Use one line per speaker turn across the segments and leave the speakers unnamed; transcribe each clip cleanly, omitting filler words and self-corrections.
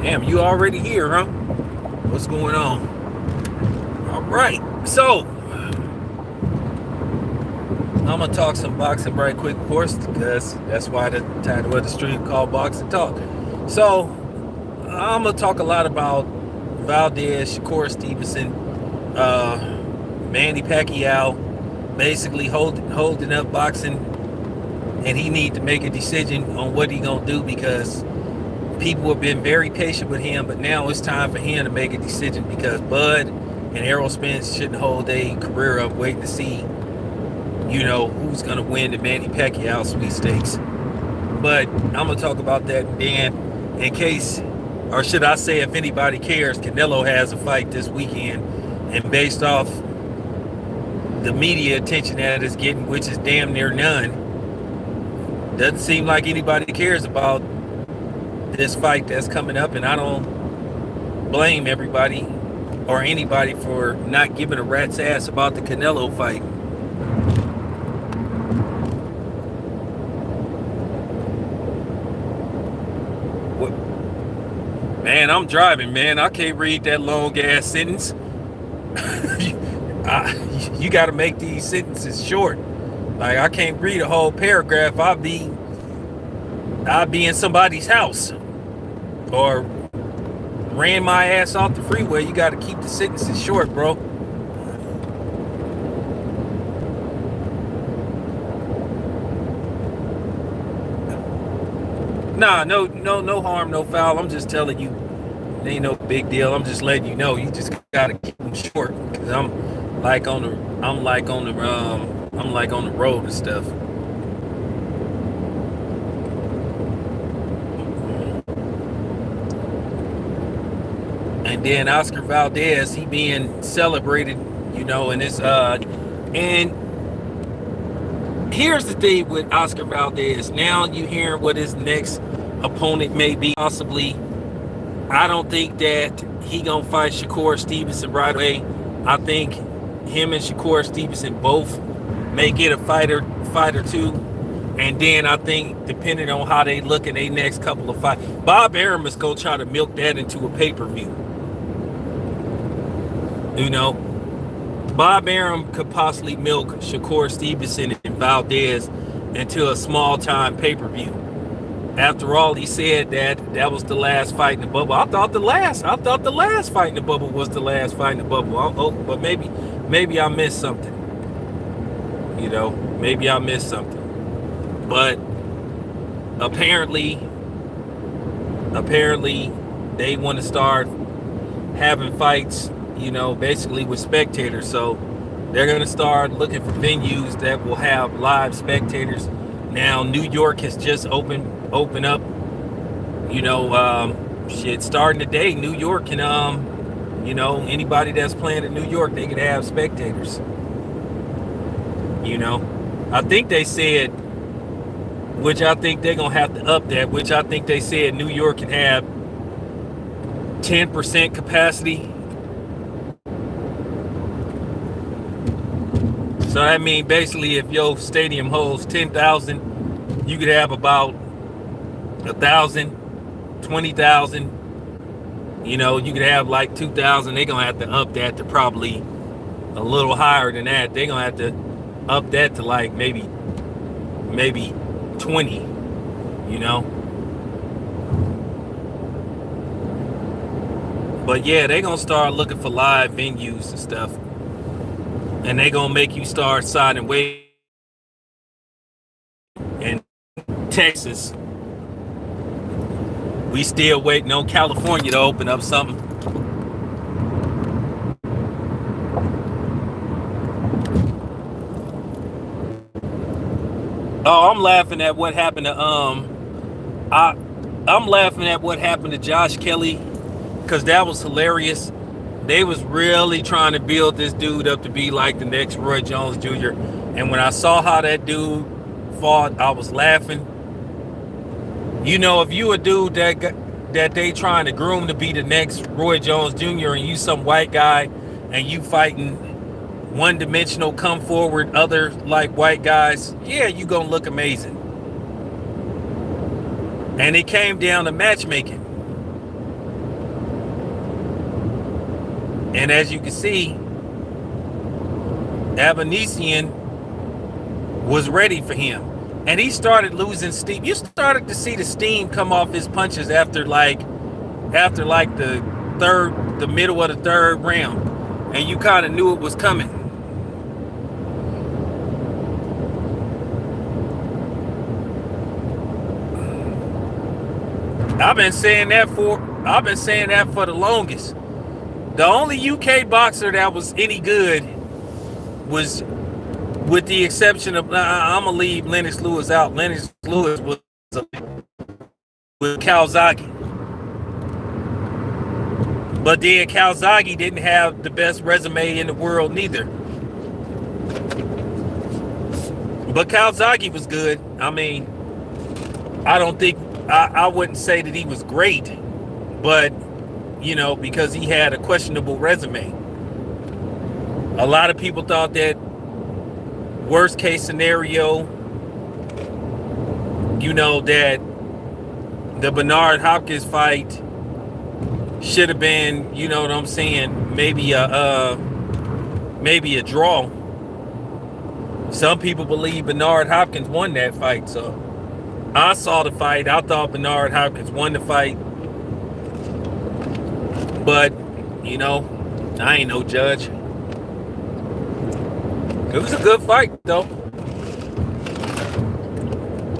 Damn, you already here, huh? What's going on? All right. So, I'm going to talk some boxing right quick, of course, because that's why the title of the stream called Boxing Talk. So, I'm going to talk a lot about Valdez, Shakur Stevenson, Manny Pacquiao, basically holding up boxing, and he need to make a decision on what he going to do because people have been very patient with him, but now it's time for him to make a decision because Bud and Errol Spence shouldn't hold a career up waiting to see, who's going to win the Manny Pacquiao sweepstakes. But I'm going to talk about that then in case, or should I say, if anybody cares, Canelo has a fight this weekend, and based off the media attention that it's getting, which is damn near none, doesn't seem like anybody cares about this fight that's coming up, and I don't blame everybody or anybody for not giving a rat's ass about the Canelo fight. What? Man, I'm driving, man. I can't read that long ass sentence. You got to make these sentences short. Like I can't read a whole paragraph. I'll be in somebody's house or ran my ass off the freeway. You got to keep the sentences short, bro. Nah, no harm, no foul. I'm just telling you, it ain't no big deal. I'm just letting you know. You just gotta keep them short because I'm like on the road and stuff. And then Oscar Valdez, he being celebrated, and it's and here's the thing with Oscar Valdez. Now you hear what his next opponent may be, possibly. I don't think that he gonna fight Shakur Stevenson right away. I think him and Shakur Stevenson both may get a fight or two, and then I think depending on how they look in their next couple of fights, Bob Arum is gonna try to milk that into a pay-per-view. You know, Bob Arum could possibly milk Shakur Stevenson and Valdez into a small-time pay-per-view. After all, he said that was the last fight in the bubble. I thought the last fight in the bubble was the last fight in the bubble. Oh, but maybe I missed something. Maybe I missed something. But apparently they want to start having fights, basically with spectators. So they're going to start looking for venues that will have live spectators. Now New York has just opened up. Starting today, New York can anybody that's playing in New York, they could have spectators. I think they said, which I think they're gonna have to up that, which I think they said New York can have 10% capacity. So that means basically if your stadium holds 10,000, you could have about 1,000, 20,000. You could have like 2,000. They're gonna have to up that to probably a little higher than that. They're gonna have to up that to like maybe 20. But yeah, they're gonna start looking for live venues and stuff. And they gonna make you start signing waivers in Texas. We still waiting on California to open up something. Oh, I'm laughing at what happened to I'm laughing at what happened to Josh Kelly because that was hilarious. They was really trying to build this dude up to be like the next Roy Jones Jr. And when I saw how that dude fought, I was laughing. If you a dude that they trying to groom to be the next Roy Jones Jr. and you some white guy and you fighting one-dimensional, come forward, other like white guys, yeah, you gonna look amazing. And it came down to matchmaking. And as you can see, Avanesyan was ready for him. And he started losing steam. You started to see the steam come off his punches after like the middle of the third round. And you kind of knew it was coming. I've been saying that for the longest. The only UK boxer that was any good was, with the exception of, I'm gonna leave Lennox Lewis out. Lennox Lewis was with Calzaghe, but then Calzaghe didn't have the best resume in the world neither. But Calzaghe was good. I mean, I wouldn't say that he was great, but you know, because he had a questionable resume. A lot of people thought that worst case scenario, you know, that the Bernard Hopkins fight should have been, you know what I'm saying, maybe a draw. Some people believe Bernard Hopkins won that fight, so I saw the fight. I thought Bernard Hopkins won the fight. But, you know, I ain't no judge. It was a good fight, though.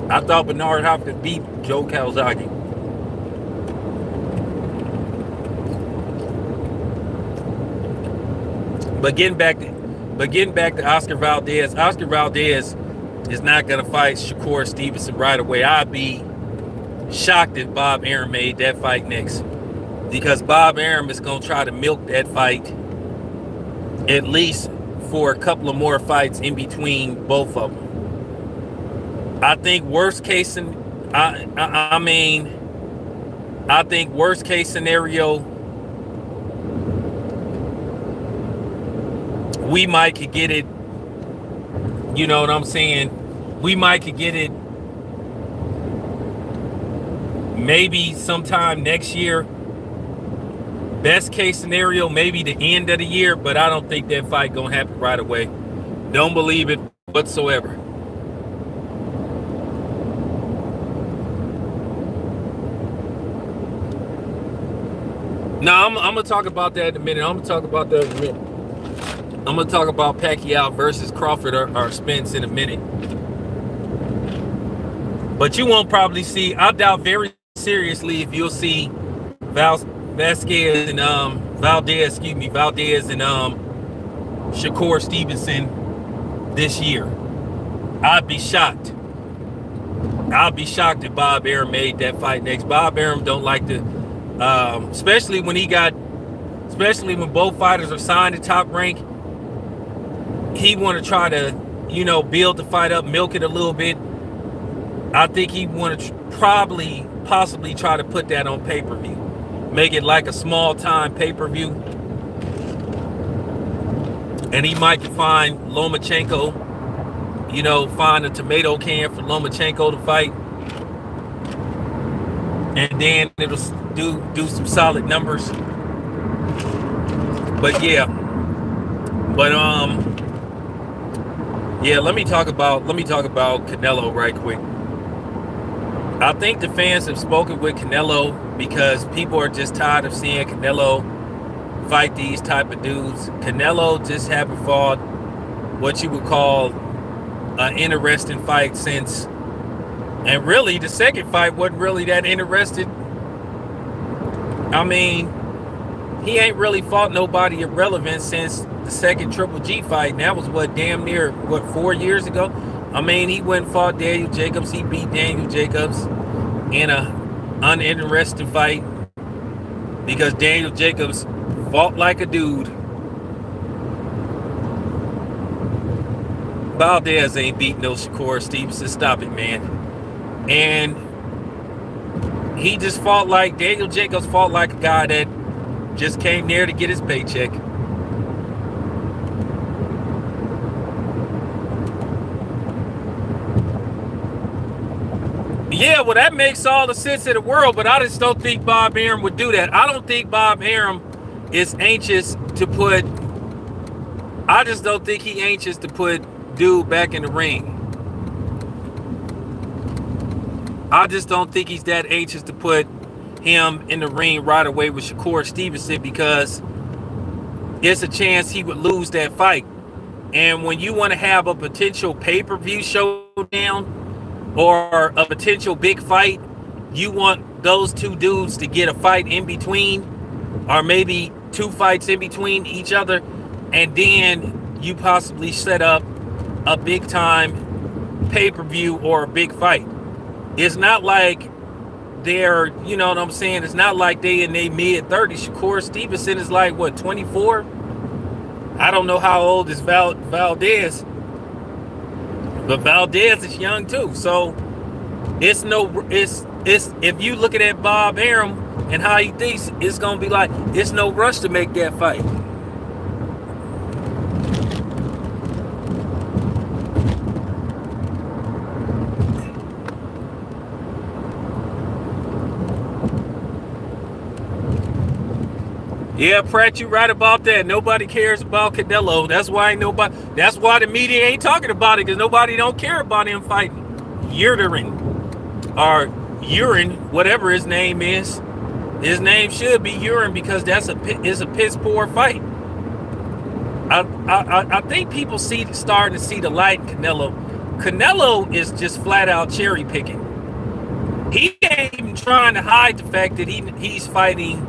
I thought Bernard Hopkins beat Joe Calzaghe. But getting back to Oscar Valdez. Oscar Valdez is not going to fight Shakur Stevenson right away. I'd be shocked if Bob Arum made that fight next, because Bob Arum is going to try to milk that fight at least for a couple of more fights in between both of them. I think worst case scenario, we might could get it, you know what I'm saying? We might could get it maybe sometime next year. Best case scenario, maybe the end of the year, but I don't think that fight gonna happen right away. Don't believe it whatsoever. No, I'm gonna talk about that in a minute. I'm gonna talk about Pacquiao versus Crawford or Spence in a minute. But you won't probably see, I doubt very seriously if you'll see Valdez and Shakur Stevenson this year. I'd be shocked if Bob Arum made that fight next. Bob Arum don't like to, especially when both fighters are signed to Top Rank, he want to try to, you know, build the fight up, milk it a little bit. I think he want to possibly try to put that on pay-per-view. Make it like a small time pay-per-view. And he might find Lomachenko, you know, find a tomato can for Lomachenko to fight. And then it'll do some solid numbers. But yeah. Let me talk about Canelo right quick. I think the fans have spoken with Canelo because people are just tired of seeing Canelo fight these type of dudes. Canelo just haven't fought what you would call an interesting fight since, and really the second fight wasn't really that interested. I mean, he ain't really fought nobody irrelevant since the second Triple G fight, and that was damn near 4 years ago. I mean, he went and fought Daniel Jacobs. He beat Daniel Jacobs in a uninteresting fight because Daniel Jacobs fought like a dude. Valdez ain't beat no Shakur Stevenson. Stop it, man. And he just fought like, Daniel Jacobs fought like a guy that just came there to get his paycheck. Yeah, well, that makes all the sense in the world, but I just don't think Bob Arum would do that. I don't think Bob Arum is anxious to put. I just don't think he anxious to put dude back in the ring. I just don't think he's that anxious to put him in the ring right away with Shakur Stevenson, because it's a chance he would lose that fight. And when you want to have a potential pay-per-view showdown or a potential big fight, you want those two dudes to get a fight in between, or maybe two fights in between each other, and then you possibly set up a big time pay-per-view or a big fight. It's not like they're, you know what I'm saying? It's not like they in their mid-30s. Shakur Stevenson is like, what, 24? I don't know how old is Valdez. But Valdez is young too. So it's if you looking at Bob Arum and how he thinks, it's gonna be like, it's no rush to make that fight. Yeah, Pratt, you right about that. Nobody cares about Canelo. That's why the media ain't talking about it, because nobody don't care about him fighting Urine, whatever his name is. His name should be Urine, because it's a piss poor fight. I think people starting to see the light in Canelo. Canelo is just flat out cherry picking. He ain't even trying to hide the fact that he's fighting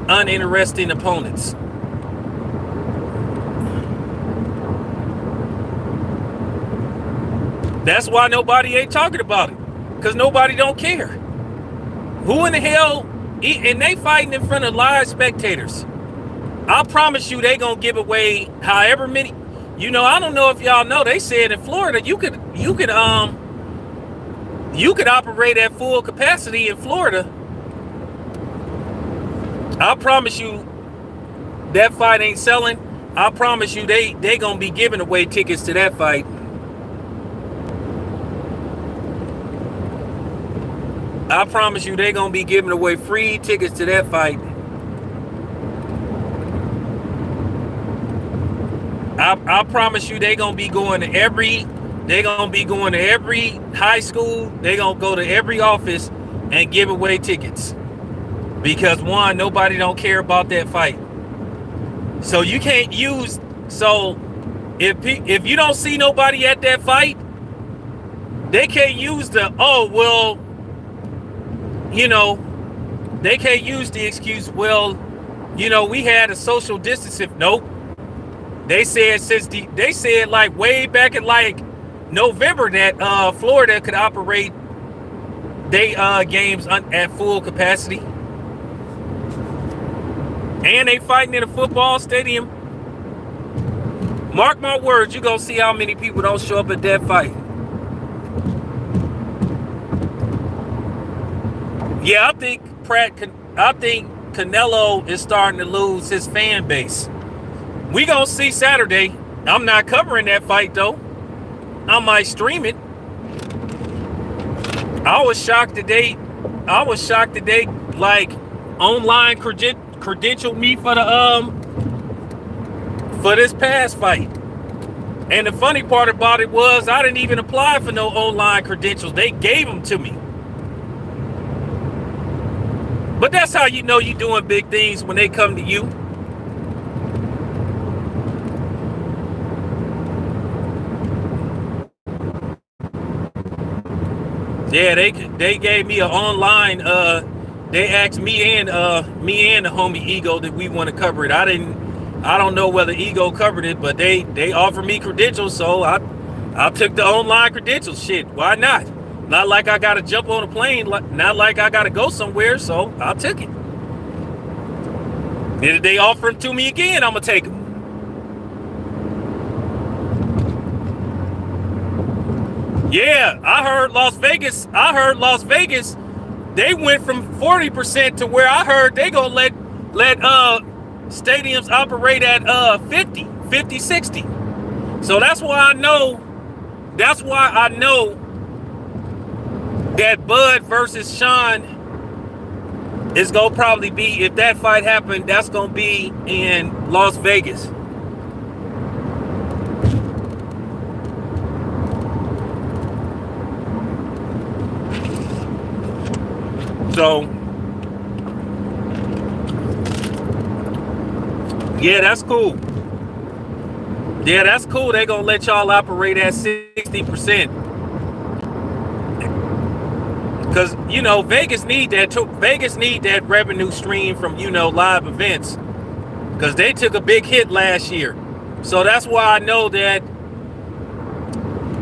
uninteresting opponents. That's why nobody ain't talking about it, because nobody don't care. Who in the hell? And they fighting in front of live spectators. I promise you, they gonna give away however many. You know, I don't know if y'all know, they said in Florida you could operate at full capacity in Florida. I promise you that fight ain't selling. I promise you they gonna be giving away tickets to that fight. I promise you they gonna be giving away free tickets to that fight. I promise you they gonna be going to every high school. They gonna go to every office and give away tickets. Because one, nobody don't care about that fight. So you can't use, so if you don't see nobody at that fight, they can't use they can't use the excuse, we had a social distancing. Nope. They said like way back in like November that Florida could operate they games at full capacity. And they fighting in a football stadium. Mark my words, you're going to see how many people don't show up at that fight. Yeah, I think Canelo is starting to lose his fan base. We going to see Saturday. I'm not covering that fight, though. I might stream it. I was shocked today, like, online credentialed me for this past fight. And the funny part about it was I didn't even apply for no online credentials. They gave them to me. But that's how you know you're doing big things, when they come to you. Yeah, they gave me an online they asked me and the homie Ego that we want to cover it. I don't know whether Ego covered it, but they offered me credentials, so I took the online credentials. Shit, why not? Not like I gotta jump on a plane, not like I gotta go somewhere, so I took it. And if they offer them to me again, I'm gonna take them. Yeah, I heard Las Vegas, they went from 40% to where I heard they gonna let stadiums operate at 50, 60. So that's why I know that Bud versus Sean It's gonna probably be, if that fight happened, that's gonna be in Las Vegas. So yeah, that's cool. Yeah, that's cool. They're gonna let y'all operate at 60%. Because, Vegas need that revenue stream from, live events. Because they took a big hit last year. So that's why I know that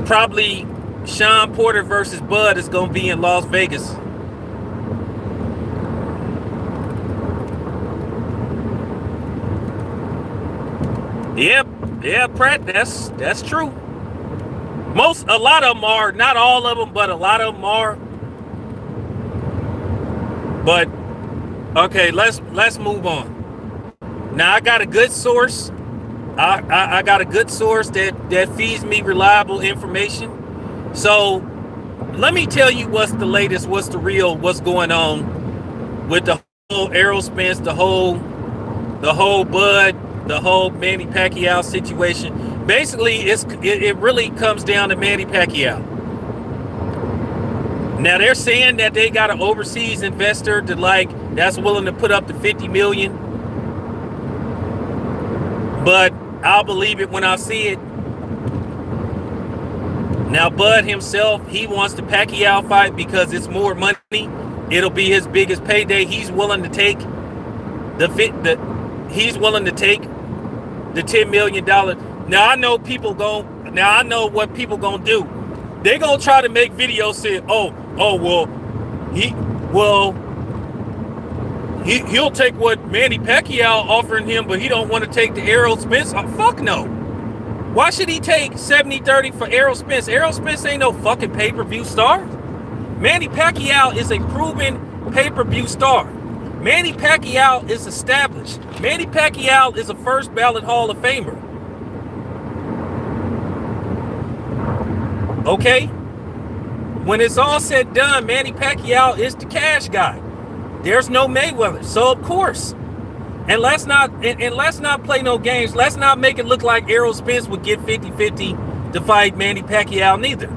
probably Sean Porter versus Bud is going to be in Las Vegas. Yep. Yeah, Pratt, that's true. A lot of them are, not all of them, but a lot of them are. But okay, let's move on. Now I got a good source. I got a good source that feeds me reliable information. So let me tell you what's the latest, what's the real, what's going on with the whole Errol Spence, the whole Bud, the whole Manny Pacquiao situation. Basically, it really comes down to Manny Pacquiao. Now they're saying that they got an overseas investor that's willing to put up to $50 million. But I'll believe it when I see it. Now Bud himself, he wants the Pacquiao fight because it's more money. It'll be his biggest payday. He's willing to take the $10 million. Now I know what people gonna do. They're gonna try to make videos saying, he'll take what Manny Pacquiao offering him, but he don't want to take the Errol Spence. Oh, fuck no. Why should he take 70-30 for Errol Spence? Errol Spence ain't no fucking pay-per-view star. Manny Pacquiao is a proven pay-per-view star. Manny Pacquiao is established. Manny Pacquiao is a first ballot Hall of Famer. Okay? When it's all said and done, Manny Pacquiao is the cash guy. There's no Mayweather. So of course. And let's not play no games. Let's not make it look like Errol Spence would get 50-50 to fight Manny Pacquiao neither.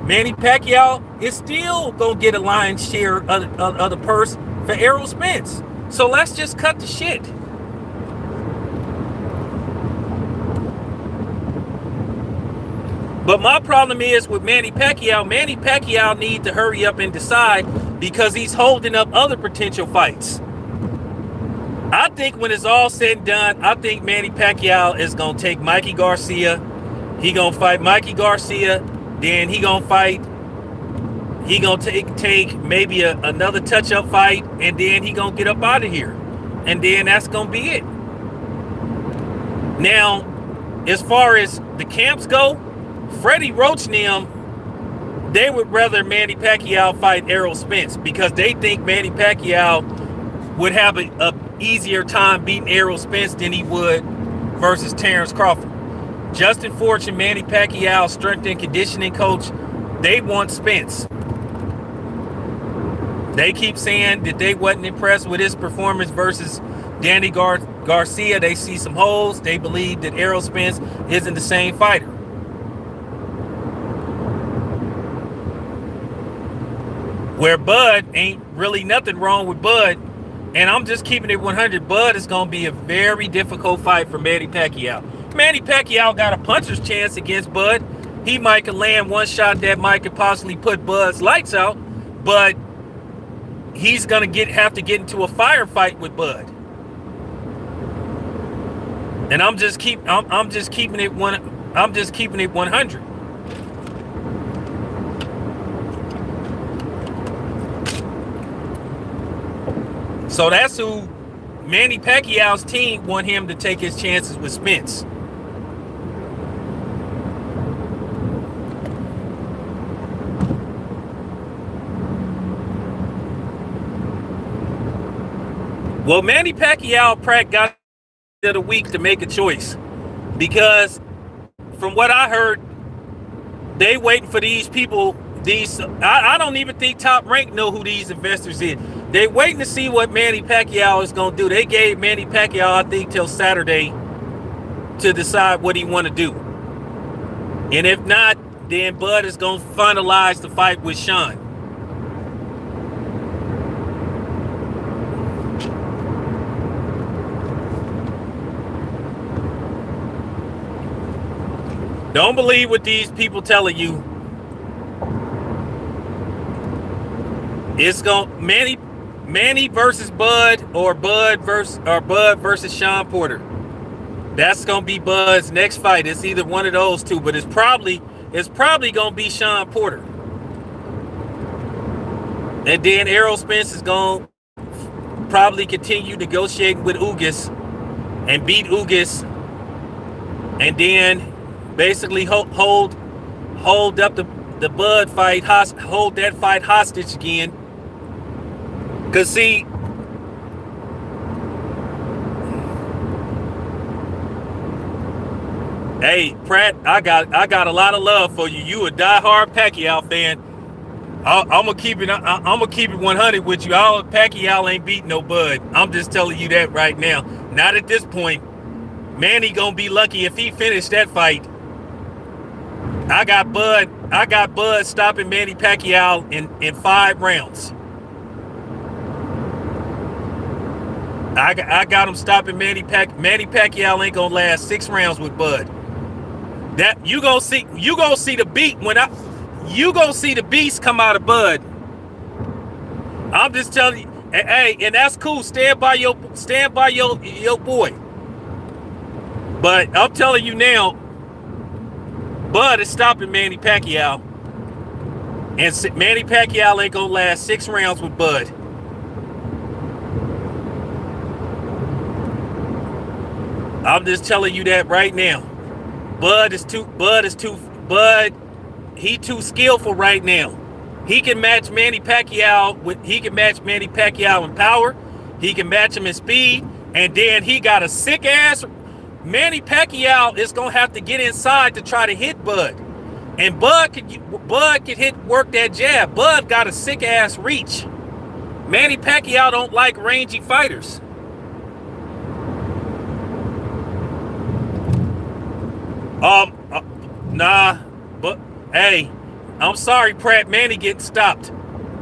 Manny Pacquiao is still gonna get a lion's share of the purse for Errol Spence. So let's just cut the shit. But my problem is with Manny Pacquiao needs to hurry up and decide because he's holding up other potential fights. I think when it's all said and done, I think Manny Pacquiao is going to take Mikey Garcia. He going to fight Mikey Garcia. Then he going to take maybe another touch-up fight. And then he going to get up out of here. And then that's going to be it. Now, as far as the camps go, Freddie Roach and them, they would rather Manny Pacquiao fight Errol Spence because they think Manny Pacquiao would have a easier time beating Errol Spence than he would versus Terrence Crawford. Justin Forge and Manny Pacquiao, strength and conditioning coach, they want Spence. They keep saying that they wasn't impressed with his performance versus Danny Garcia. They see some holes. They believe that Errol Spence isn't the same fighter. Where Bud ain't really nothing wrong with Bud. And I'm just keeping it 100. Bud is going to be a very difficult fight for Manny Pacquiao. Manny Pacquiao got a puncher's chance against Bud. He might could land one shot that might could possibly put Bud's lights out. But he's going to have to get into a firefight with Bud. And I'm just keeping it 100. So that's who Manny Pacquiao's team want him to take his chances with Spence. Well, Manny Pacquiao got of the week to make a choice because from what I heard, they waiting for these people. I don't even think Top Rank know who these investors is. They waiting to see what Manny Pacquiao is gonna do. They gave Manny Pacquiao, I think, till Saturday to decide what he want to do. And if not, then Bud is gonna finalize the fight with Sean. Don't believe what these people telling you. It's going Manny versus Bud, or Bud versus Sean Porter. That's gonna be Bud's next fight. It's either one of those two, but it's probably gonna be Sean Porter. And then Errol Spence is gonna probably continue negotiating with Ugas and beat Ugas, and then basically hold up the Bud fight, hold that fight hostage again. Cause see, hey Pratt, I got a lot of love for you. You a diehard Pacquiao fan. I'm gonna keep it 100 with you. All Pacquiao ain't beating no Bud. I'm just telling you that right now. Not at this point. Manny gonna be lucky if he finished that fight. I got Bud stopping Manny Pacquiao in 5 rounds. I got him stopping Manny Pacquiao ain't gonna last 6 rounds with Bud. That you gonna see the beat you gonna see the beast come out of Bud. I'm just telling you, hey, and that's cool. Stand by your boy. But I'm telling you now, Bud is stopping Manny Pacquiao, and Manny Pacquiao ain't gonna last 6 rounds with Bud. I'm just telling you that right now. Bud, he too skillful right now. He can match Manny Pacquiao in power. He can match him in speed, and then he got a sick ass. Manny Pacquiao is gonna have to get inside to try to hit Bud, and Bud could work that jab. Bud got a sick ass reach. Manny Pacquiao don't like rangy fighters. Nah, but hey, I'm sorry, Pratt. Manny getting stopped.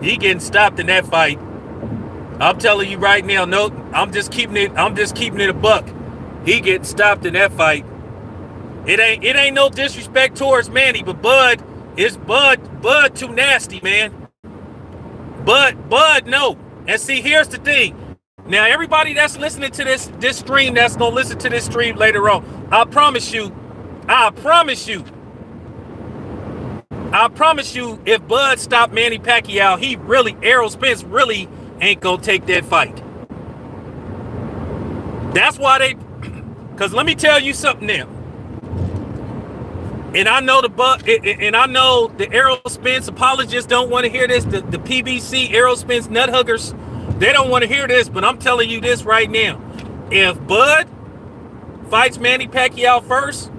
He getting stopped in that fight. I'm telling you right now. No, I'm just keeping it a buck. He getting stopped in that fight. It ain't no disrespect towards Manny, but Bud too nasty, man. Bud no. And see, here's the thing. Now, everybody that's listening to this stream, that's gonna listen to this stream later on, I promise you, if Bud stopped Manny Pacquiao, Errol Spence really ain't gonna take that fight. That's why because let me tell you something now. And I know the Errol Spence apologists don't want to hear this. The PBC Errol Spence nut huggers, they don't want to hear this, but I'm telling you this right now. If Bud fights Manny Pacquiao first,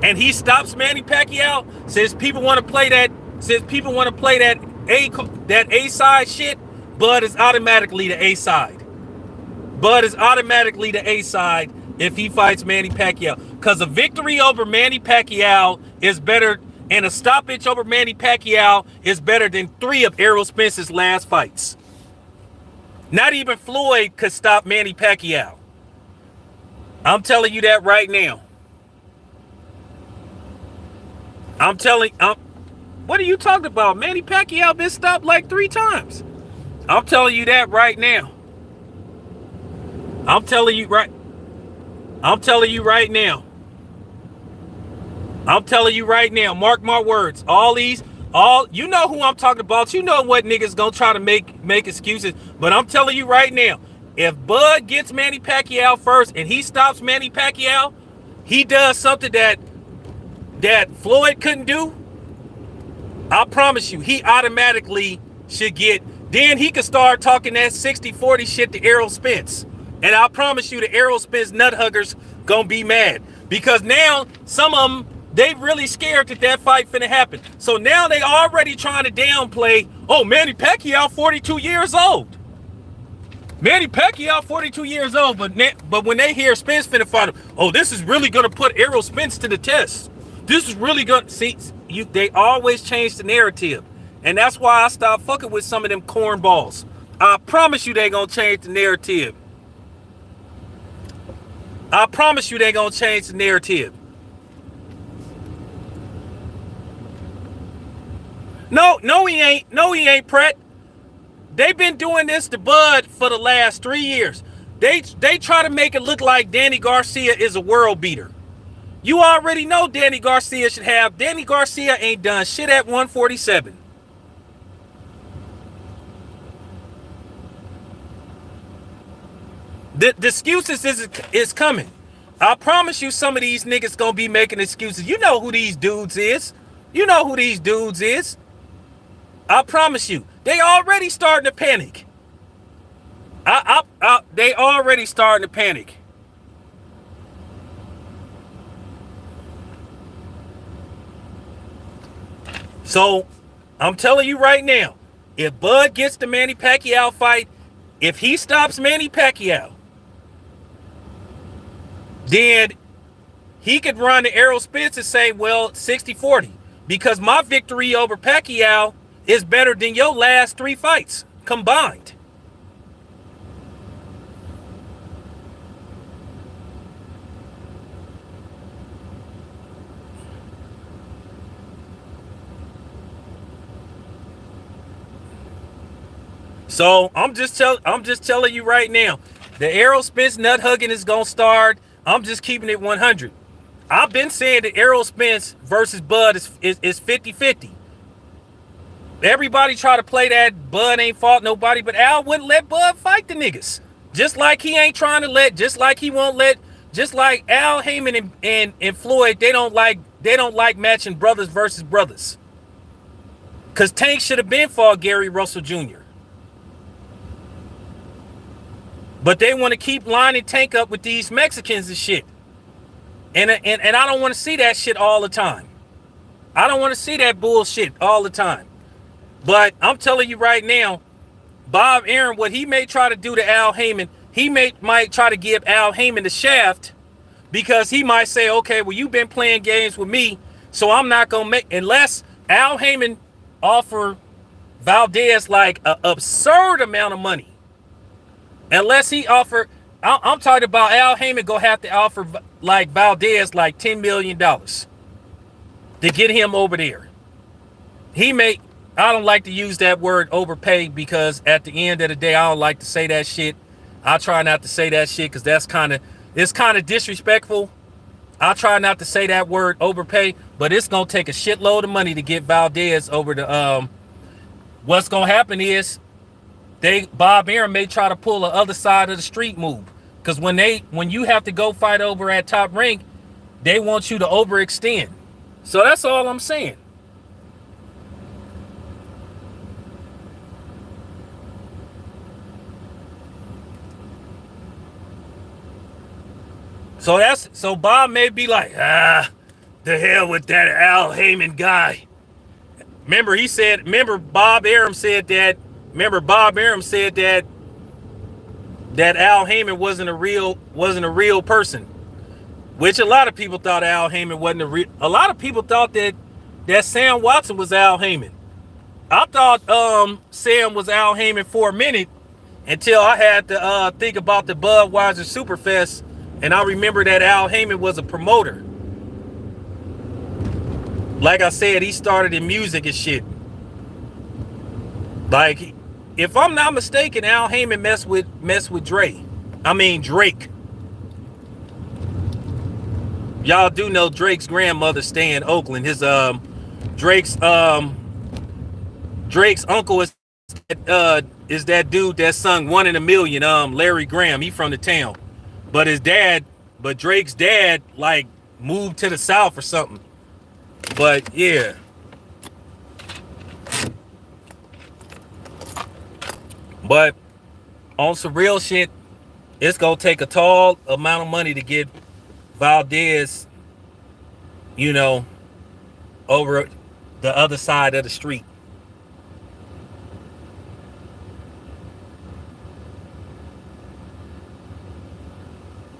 and he stops Manny Pacquiao, since people want to play that A side shit, Bud is automatically the A side. Bud is automatically the A side if he fights Manny Pacquiao. Because a victory over Manny Pacquiao is better, and a stoppage over Manny Pacquiao is better than 3 of Errol Spence's last fights. Not even Floyd could stop Manny Pacquiao. I'm telling you that right now. What are you talking about? Manny Pacquiao been stopped like 3 times. I'm telling you that right now. I'm telling you right now. Mark my words. You know who I'm talking about. You know what niggas gonna try to make excuses. But I'm telling you right now, if Bud gets Manny Pacquiao first and he stops Manny Pacquiao, he does something that Floyd couldn't do. I promise you, he automatically should get. Then he could start talking that 60-40 shit to Errol Spence. And I promise you, the Errol Spence nut huggers gonna be mad. Because now, some of them, they really scared that fight finna happen. So now they already trying to downplay, oh, Manny Pacquiao, 42 years old. Manny Pacquiao, 42 years old, but when they hear Spence finna fight him, oh, this is really gonna put Errol Spence to the test. This is really gonna see you. They always change the narrative, and that's why I stopped fucking with some of them cornballs. I promise you, they gonna change the narrative. I promise you, they gonna change the narrative. No, he ain't. No, he ain't, Pratt. They've been doing this to Bud for the last 3 years. They try to make it look like Danny Garcia is a world beater. You already know Danny Garcia should have. Danny Garcia ain't done shit at 147. The excuses is coming. I promise you, some of these niggas gonna be making excuses. You know who these dudes is. You know who these dudes is. I promise you, they already starting to panic. They already starting to panic. So, I'm telling you right now, if Bud gets the Manny Pacquiao fight, if he stops Manny Pacquiao, then he could run to Errol Spence and say, well, 60-40, because my victory over Pacquiao is better than your last 3 fights combined. So I'm just telling you right now, the Errol Spence nut hugging is gonna start. I'm just keeping it 100. I've been saying that Errol Spence versus Bud is 50-50. Everybody try to play that Bud ain't fought nobody, but Al wouldn't let Bud fight the niggas. Just like he ain't trying to let, just like he won't let, just like Al Heyman and Floyd, they don't like matching brothers versus brothers. Cause Tank should have been fought Gary Russell Jr. But they want to keep lining Tank up with these Mexicans and shit. And I don't want to see that shit all the time. I don't want to see that bullshit all the time. But I'm telling you right now, Bob Arum, what he may try to do to Al Heyman, he might try to give Al Heyman the shaft, because he might say, okay, well, you've been playing games with me, so I'm not going to make, unless Al Heyman offer Valdez like an absurd amount of money. Unless he offer, I'm talking about Al Heyman gonna have to offer like Valdez like $10 million to get him over there. I don't like to use that word overpaid, because at the end of the day, I don't like to say that shit. I try not to say that shit because it's kind of disrespectful. I try not to say that word overpay, but it's gonna take a shitload of money to get Valdez over to what's gonna happen is Bob Arum may try to pull the other side of the street move. Because when you have to go fight over at Top Rank, they want you to overextend. So that's all I'm saying. So Bob may be like, the hell with that Al Heyman guy. Remember Bob Arum said that Al Heyman wasn't a real person. Which a lot of people thought Al Heyman wasn't a lot of people thought that Sam Watson was Al Heyman. I thought Sam was Al Heyman for a minute, until I had to think about the Budweiser Superfest, and I remember that Al Heyman was a promoter. Like I said, he started in music and shit. Like, if I'm not mistaken, Al Heyman messed with Drake. Y'all do know Drake's grandmother stay in Oakland. His Drake's uncle is that dude that sung One in a Million, Larry Graham. He from the town. But Drake's dad like moved to the South or something. But yeah. But on some real shit, it's gonna take a tall amount of money to get Valdez, over the other side of the street.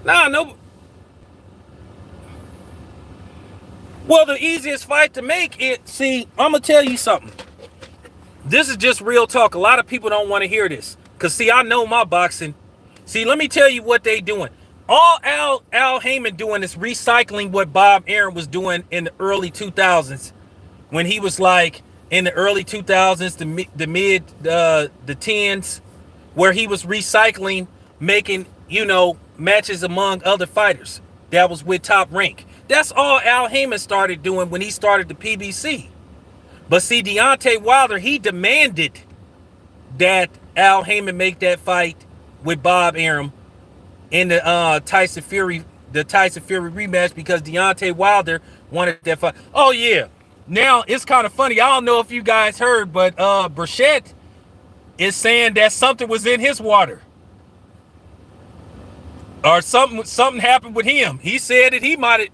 Nah, no. Well, the easiest fight to make it. See, I'm gonna tell you something. This is just real talk. A lot of people don't want to hear this. Cause see, I know my boxing. See, let me tell you what they doing. All Al Heyman doing is recycling what Bob Arum was doing in the early 2000s, when he was like in the early 2000s, the mid the tens, where he was recycling, making matches among other fighters that was with Top Rank. That's all Al Heyman started doing when he started the PBC. But see, Deontay Wilder, he demanded that Al Heyman make that fight with Bob Arum in the Tyson Fury rematch, because Deontay Wilder wanted that fight. Oh yeah. Now it's kind of funny. I don't know if you guys heard, but Burchett is saying that something was in his water, or something happened with him. He said that he might have.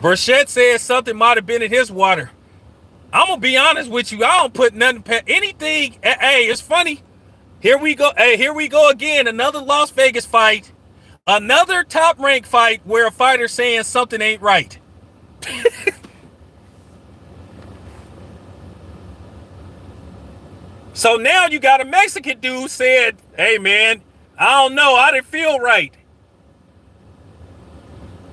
Burchett said something might have been in his water. I'm gonna be honest with you. I don't put nothing anything. Hey, it's funny. Here we go. Hey, here we go again. Another Las Vegas fight. Another Top Rank fight where a fighter saying something ain't right. So now you got a Mexican dude said, hey man, I don't know, I didn't feel right.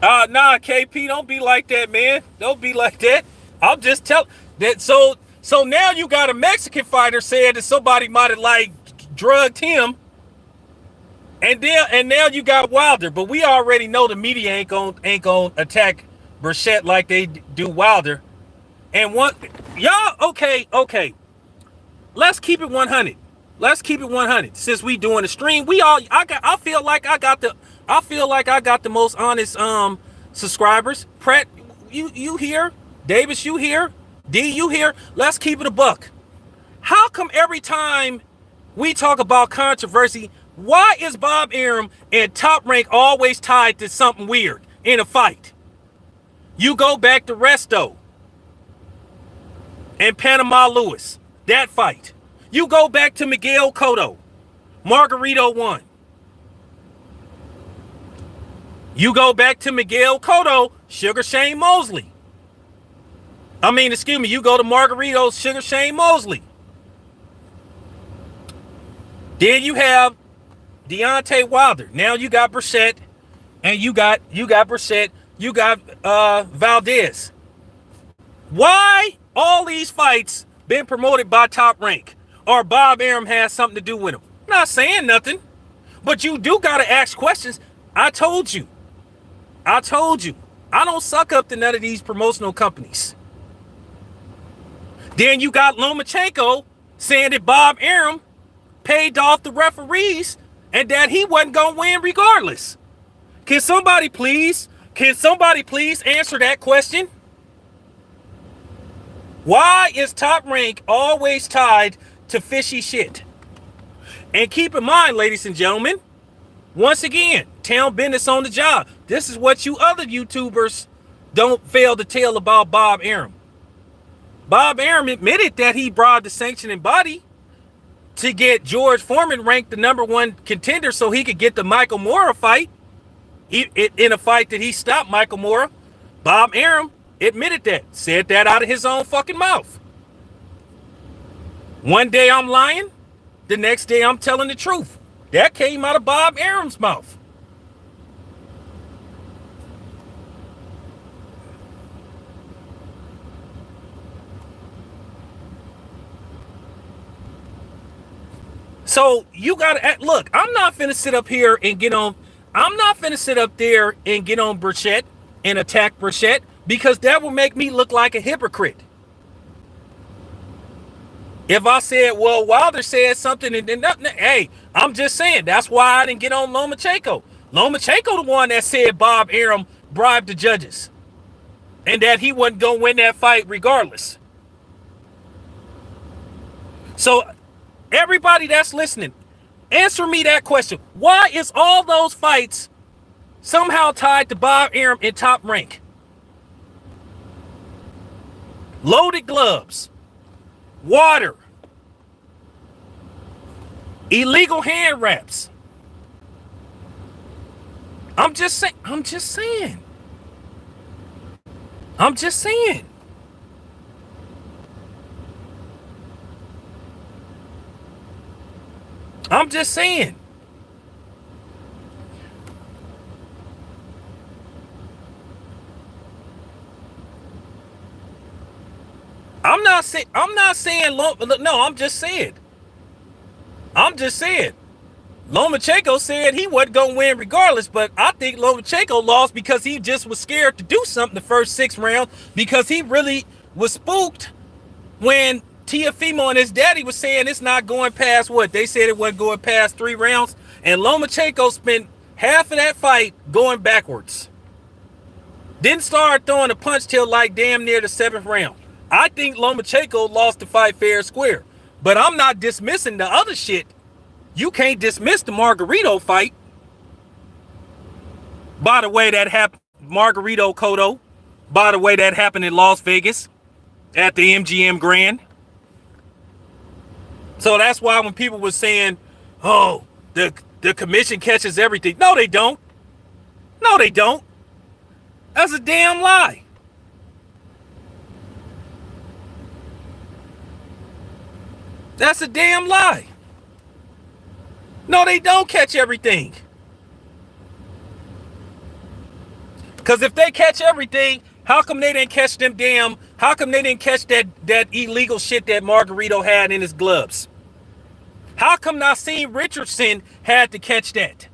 Nah, KP, don't be like that, man. Don't be like that. I'll just tell that. So now you got a Mexican fighter saying that somebody might have like drugged him. And now you got Wilder, but we already know the media ain't gonna attack Burchett like they do Wilder. And what y'all okay. Let's keep it 100. Let's keep it 100. Since we doing the stream, I feel like I got the most honest subscribers. Pratt, you here? Davis, you here? D, you here? Let's keep it a buck. How come every time we talk about controversy, why is Bob Arum and Top Rank always tied to something weird in a fight? You go back to Resto and Panama Lewis, that fight. You go back to Miguel Cotto, Margarito 1. You go back to Miguel Cotto, Sugar Shane Mosley. You go to Margarito, Sugar Shane Mosley. Then you have Deontay Wilder. Now you got Burchett, and you got Burchett, you got Valdez. Why all these fights been promoted by Top Rank, or Bob Arum has something to do with them? I'm not saying nothing, but you do gotta ask questions. I told you. I don't suck up to none of these promotional companies. Then you got Lomachenko saying that Bob Arum paid off the referees and that he wasn't gonna win regardless. Can somebody please answer that question? Why is Top Rank always tied to fishy shit? And keep in mind, ladies and gentlemen, once again, town business on the job. This is what you other YouTubers don't fail to tell about Bob Arum. Bob Arum admitted that he bribed the sanctioning body to get George Foreman ranked the #1 contender so he could get the Michael Moorer fight. In a fight that he stopped Michael Moorer. Bob Arum admitted that, said that out of his own fucking mouth. One day I'm lying, the next day I'm telling the truth. That came out of Bob Arum's mouth. So you gotta look. I'm not finna sit up here and get on. I'm not finna sit up there and get on Burchett and attack Burchett, because that will make me look like a hypocrite. If I said, well, Wilder said something and then nothing, hey, I'm just saying that's why I didn't get on Lomachenko. Lomachenko the one that said Bob Arum bribed the judges and that he wasn't gonna win that fight regardless. So everybody that's listening, answer me that question. Why is all those fights somehow tied to Bob Arum in Top Rank? Loaded gloves, water, illegal hand wraps, I'm just saying. I'm just saying. I'm just saying. I'm just saying. I'm not saying. I'm not saying. No, I'm just saying. I'm just saying. Lomachenko said he wasn't gonna win regardless, but I think Lomachenko lost because he just was scared to do something the first 6 rounds because he really was spooked when Teofimo and his daddy was saying it's not going past what they said it wasn't going past 3 rounds, and Lomachenko spent half of that fight going backwards. Didn't start throwing a punch till like damn near the 7th round. I think Lomachenko lost the fight fair and square, but I'm not dismissing the other shit. You can't dismiss the Margarito fight. By the way, that happened, Margarito Cotto. By the way, that happened in Las Vegas at the MGM Grand. So that's why when people were saying, "Oh, the commission catches everything," no, they don't. No, they don't. That's a damn lie. That's a damn lie. No, they don't catch everything. Because if they catch everything, how come they didn't catch them damn, how come they didn't catch that illegal shit that Margarito had in his gloves? How come Naseem Richardson had to catch that?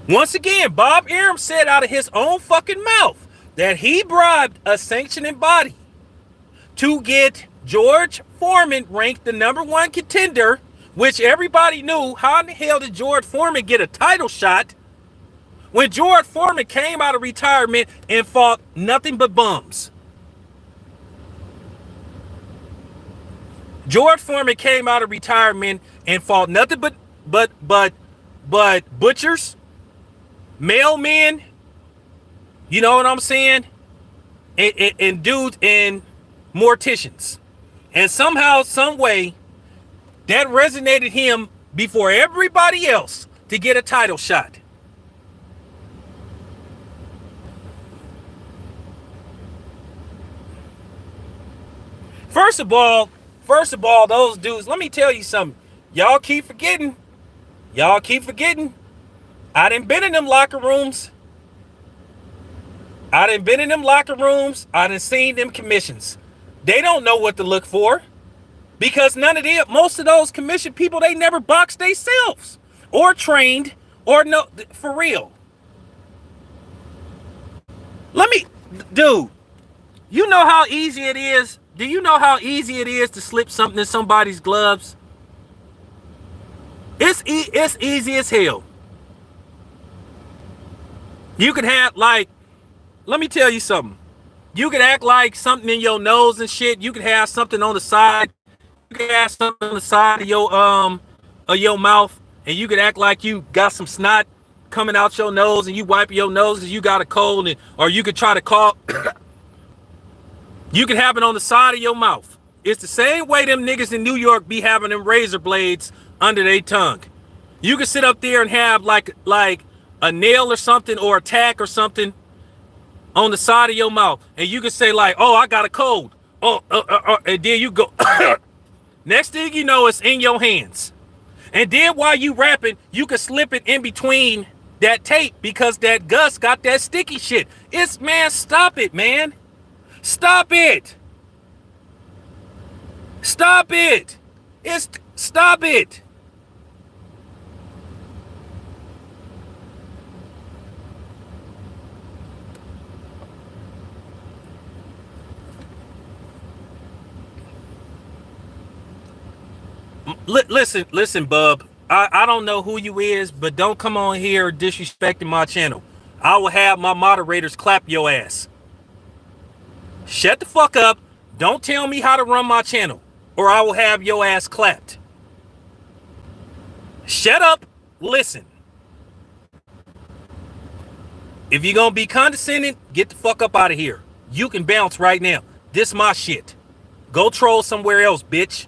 Once again, Bob Arum said out of his own fucking mouth that he bribed a sanctioning body to get George Foreman ranked the #1 contender, which everybody knew. How in the hell did George Foreman get a title shot when George Foreman came out of retirement and fought nothing but bums? George Foreman came out of retirement and fought nothing but butchers, mailmen, you know what I'm saying? And dudes and morticians. And somehow, some way, that resonated him before everybody else to get a title shot. First of all, those dudes, let me tell you something. Y'all keep forgetting. I done been in them locker rooms. I done seen them commissions. They don't know what to look for because most of those commission people, they never boxed themselves or trained or no, for real. Dude, you know how easy it is? Do you know how easy it is to slip something in somebody's gloves? It's easy as hell. You could have, like, let me tell you something. You could act like something in your nose and shit. You could have something on the side. You could have something on the side of your mouth, and you could act like you got some snot coming out your nose, and you wipe your nose because you got a cold, or you could try to cough. You could have it on the side of your mouth. It's the same way them niggas in New York be having them razor blades under their tongue. You could sit up there and have like a nail or something or a tack or something on the side of your mouth, and you could say like, "Oh, I got a cold." And then you go. Next thing you know, it's in your hands. And then while you rapping, you could slip it in between that tape because that Gus got that sticky shit. Stop it, man. Stop it. Stop it. Stop it. Listen, bub. I don't know who you is, but don't come on here disrespecting my channel. I will have my moderators clap your ass. Shut the fuck up. Don't tell me how to run my channel, or I will have your ass clapped. Shut up. Listen. If you're gonna be condescending, get the fuck up out of here. You can bounce right now. This my shit. Go troll somewhere else, bitch.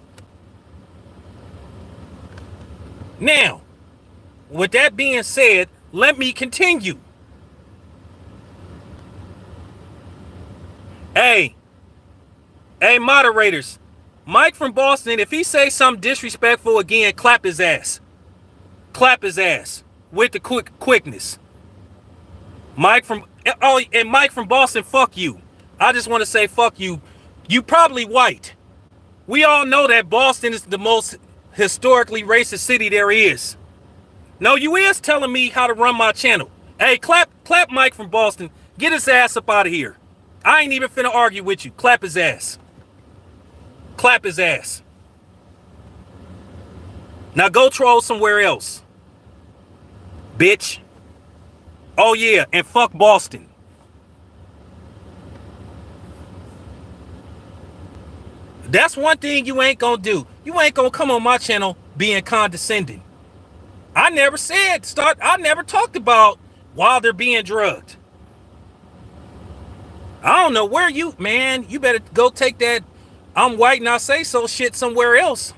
Now, with that being said, let me continue. Hey, moderators. Mike from Boston, if he say something disrespectful again, clap his ass. Clap his ass with the quickness. Mike from Boston, fuck you. I just want to say fuck you. You probably white. We all know that Boston is the most historically racist city there is. No, you is telling me how to run my channel. Hey, clap Mike from Boston. Get his ass up out of here. I ain't even finna argue with you. Clap his ass. Clap his ass. Now go troll somewhere else. Bitch. Oh yeah, and fuck Boston. That's one thing you ain't gonna do. You ain't gonna come on my channel being condescending. I never talked about while they're being drugged. I don't know where you better go take that I'm white and I say so shit somewhere else.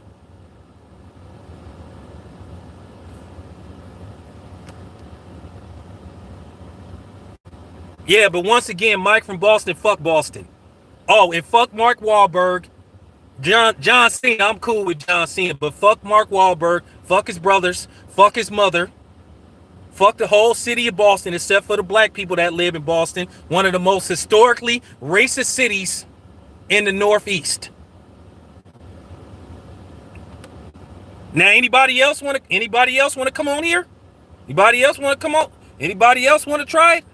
Yeah, but once again, Mike from Boston, fuck Boston. Oh, and fuck Mark Wahlberg. John Cena, I'm cool with John Cena, but fuck Mark Wahlberg, fuck his brothers, fuck his mother, fuck the whole city of Boston, except for the black people that live in Boston, one of the most historically racist cities in the Northeast. Now, anybody else want to come on here? Anybody else want to come on? Anybody else want to try it?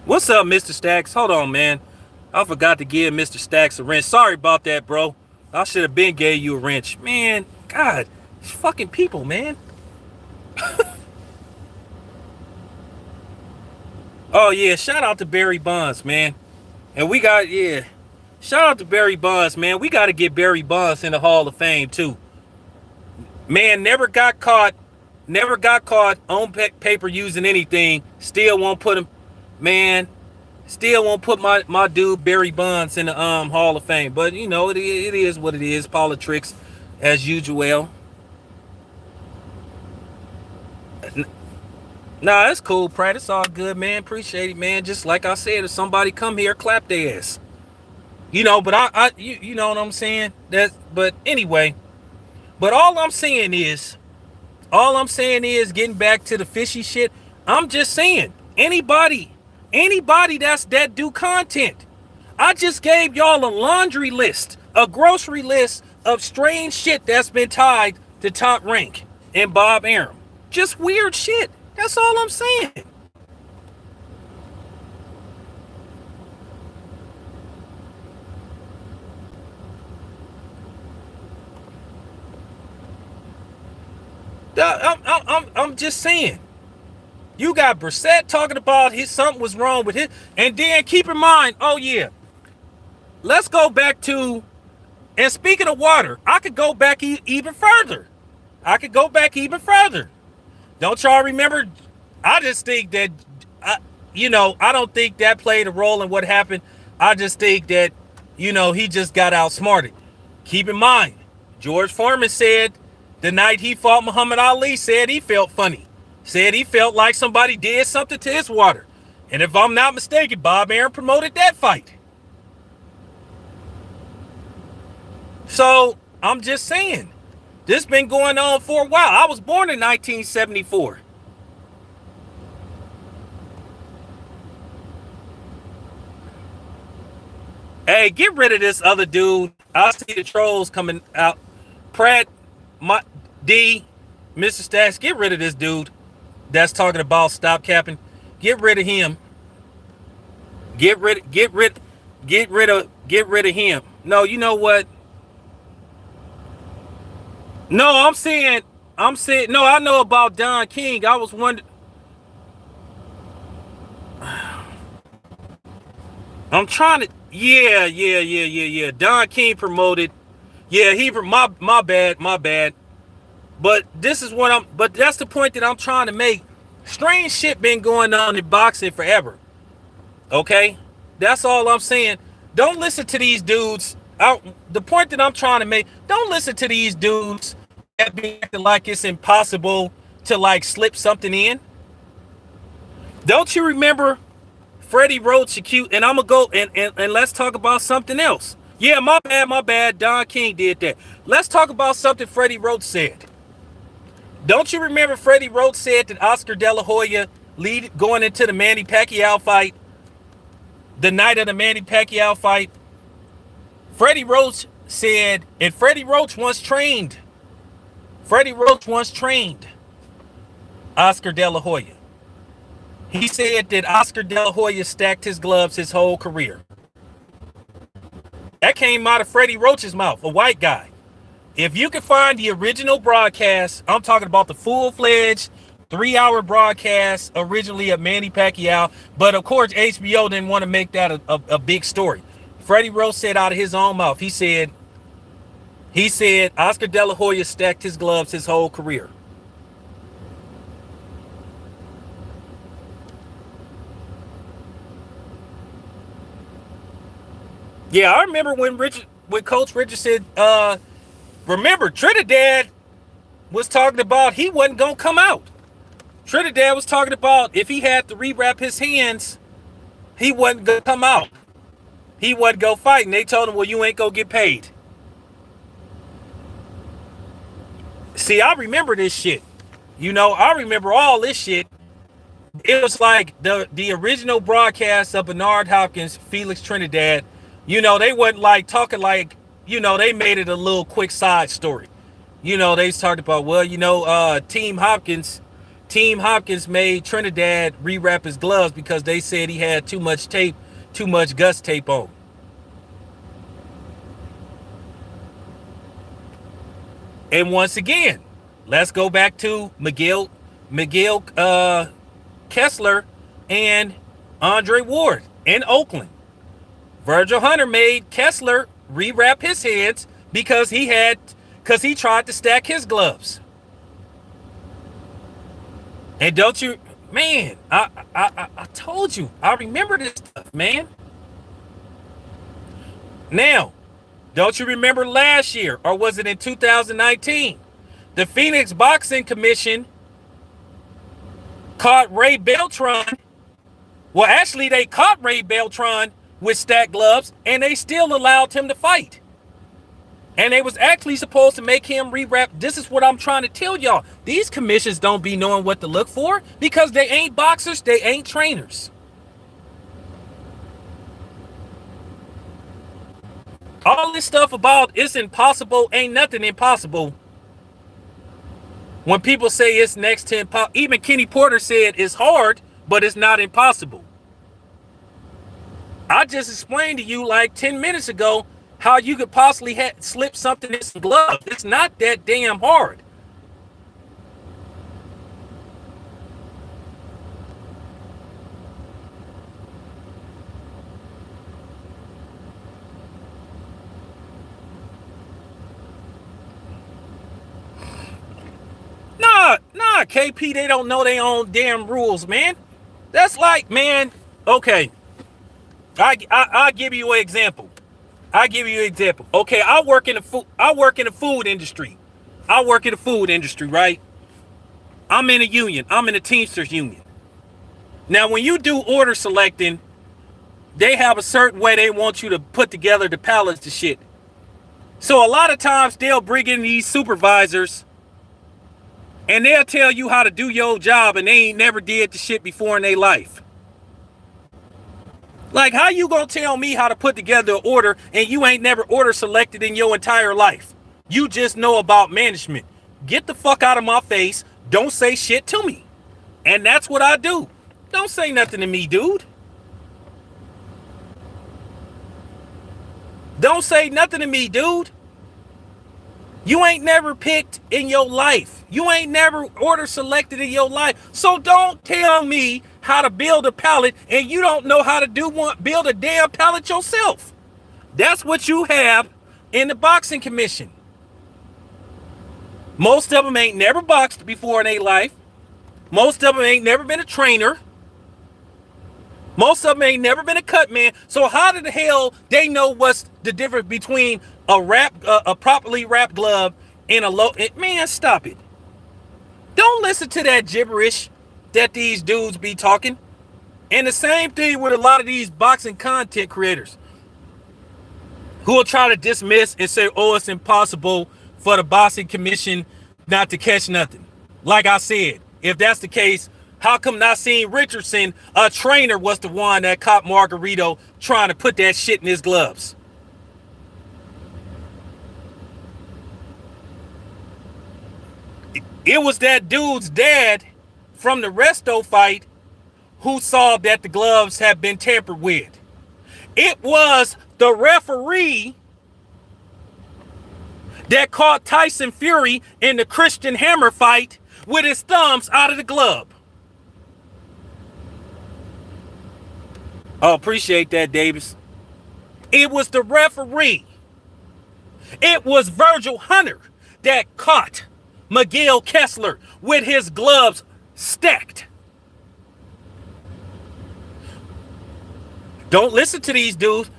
What's up, Mr. Stacks? Hold on, man. I forgot to give Mr. Stacks a wrench. Sorry about that, bro. I should have been gave you a wrench. Man, God, these fucking people, man. Oh, yeah, shout out to Barry Bonds, man. And we got, shout out to Barry Bonds, man. We got to get Barry Bonds in the Hall of Fame, too. Man, never got caught on paper using anything. Still won't put him. Man, still won't put my dude Barry Bonds in the Hall of Fame. But, you know, it is what it is. Politics, as usual. Nah, it's cool, Pratt. It's all good, man. Appreciate it, man. Just like I said, if somebody come here, clap their ass. You know, but you know what I'm saying? But anyway. But all I'm saying is getting back to the fishy shit. I'm just saying, anybody that do content. I just gave y'all a laundry list, a grocery list of strange shit that's been tied to Top Rank and Bob Arum. Just weird shit. That's all I'm saying. I'm just saying. You got Brissett talking about something was wrong with his, and then keep in mind, oh yeah, let's go back to, and speaking of water, I could go back even further. Don't y'all remember? I just think that, I don't think that played a role in what happened. I just think that, he just got outsmarted. Keep in mind, George Foreman said the night he fought Muhammad Ali, said he felt funny. Said he felt like somebody did something to his water. And if I'm not mistaken, Bob Arum promoted that fight. So, I'm just saying, this been going on for a while. I was born in 1974. Hey, get rid of this other dude. I see the trolls coming out. Pratt, Mr. Stacks, get rid of this dude that's talking about stop capping. Get rid of him. Get rid of him. No, you know what? No, I'm saying, no, I know about Don King. I was wondering. I'm trying to, yeah. Don King promoted. Yeah, my bad. But this is but that's the point that I'm trying to make. Strange shit been going on in boxing forever. Okay? That's all I'm saying. Don't listen to these dudes. The point that I'm trying to make, don't listen to these dudes that be acting like it's impossible to like slip something in. Don't you remember Freddie Roach accused, and I'm gonna go and let's talk about something else. Yeah, my bad. Don King did that. Let's talk about something Freddie Roach said. Don't you remember Freddie Roach said that Oscar De La Hoya going into the Manny Pacquiao fight, the night of the Manny Pacquiao fight? Freddie Roach said, and Freddie Roach once trained Oscar De La Hoya. He said that Oscar De La Hoya stacked his gloves his whole career. That came out of Freddie Roach's mouth, a white guy. If you can find the original broadcast, I'm talking about the full-fledged 3-hour broadcast originally of Manny Pacquiao, but of course HBO didn't want to make that a big story. Freddie Roach said out of his own mouth, he said Oscar De La Hoya stacked his gloves his whole career. Yeah, I remember when Coach Richard said, remember, Trinidad was talking about he wasn't going to come out. Trinidad was talking about if he had to rewrap his hands, he wasn't going to come out. He wasn't going to fight. And they told him, well, you ain't going to get paid. See, I remember this shit. You know, I remember all this shit. It was like the original broadcast of Bernard Hopkins, Felix Trinidad. You know, they wasn't like talking like, you know, they made it a little quick side story. You know, they talked about, well, you know, Team Hopkins made Trinidad rewrap his gloves because they said he had too much Gus tape on. And once again, let's go back to Miguel Kessler and Andre Ward in Oakland. Virgil Hunter made Kessler rewrap his hands because he tried to stack his gloves. And don't you, man, I told you, I remember this stuff, man. Now, don't you remember last year, or was it in 2019? The Phoenix Boxing Commission caught Ray Beltran. Well, actually, they caught Ray Beltran with stacked gloves, and they still allowed him to fight. And they was actually supposed to make him rewrap. This is what I'm trying to tell y'all. These commissions don't be knowing what to look for because they ain't boxers, they ain't trainers. All this stuff about it's impossible, ain't nothing impossible. When people say it's next to impossible, even Kenny Porter said it's hard, but it's not impossible. I just explained to you like 10 minutes ago how you could possibly slip something in some gloves. It's not that damn hard. Nah, KP, they don't know their own damn rules, man. That's like, man, okay. I'll give you an example. Okay, I work in the food industry. Right? I'm in a union. I'm in a Teamsters union. Now, when you do order selecting, they have a certain way they want you to put together the pallets to shit. So a lot of times they'll bring in these supervisors and they'll tell you how to do your job and they ain't never did the shit before in their life. Like, how you gonna tell me how to put together an order and you ain't never order selected in your entire life? You just know about management. Get the fuck out of my face. Don't say shit to me. And that's what I do. Don't say nothing to me, dude. Don't say nothing to me, dude. You ain't never picked in your life. You ain't never order selected in your life. So don't tell me how to build a pallet and you don't know how to build a damn pallet yourself. That's what you have in the boxing commission. Most of them ain't never boxed before in their life. Most of them ain't never been a trainer. Most of them ain't never been a cut man. So how the hell they know what's the difference between a properly wrapped glove and a low? Man, stop it. Don't listen to that gibberish that these dudes be talking. And the same thing with a lot of these boxing content creators who will try to dismiss and say, oh, it's impossible for the boxing commission not to catch nothing. Like I said, if that's the case, how come not seeing Richardson, a trainer, was the one that caught Margarito trying to put that shit in his gloves? It was that dude's dad from the Resto fight who saw that the gloves had been tampered with. It was the referee that caught Tyson Fury in the Christian Hammer fight with his thumbs out of the glove. Oh, appreciate that, Davis. It was the referee. It was Virgil Hunter that caught Miguel Kessler with his gloves stacked. Don't listen to these dudes.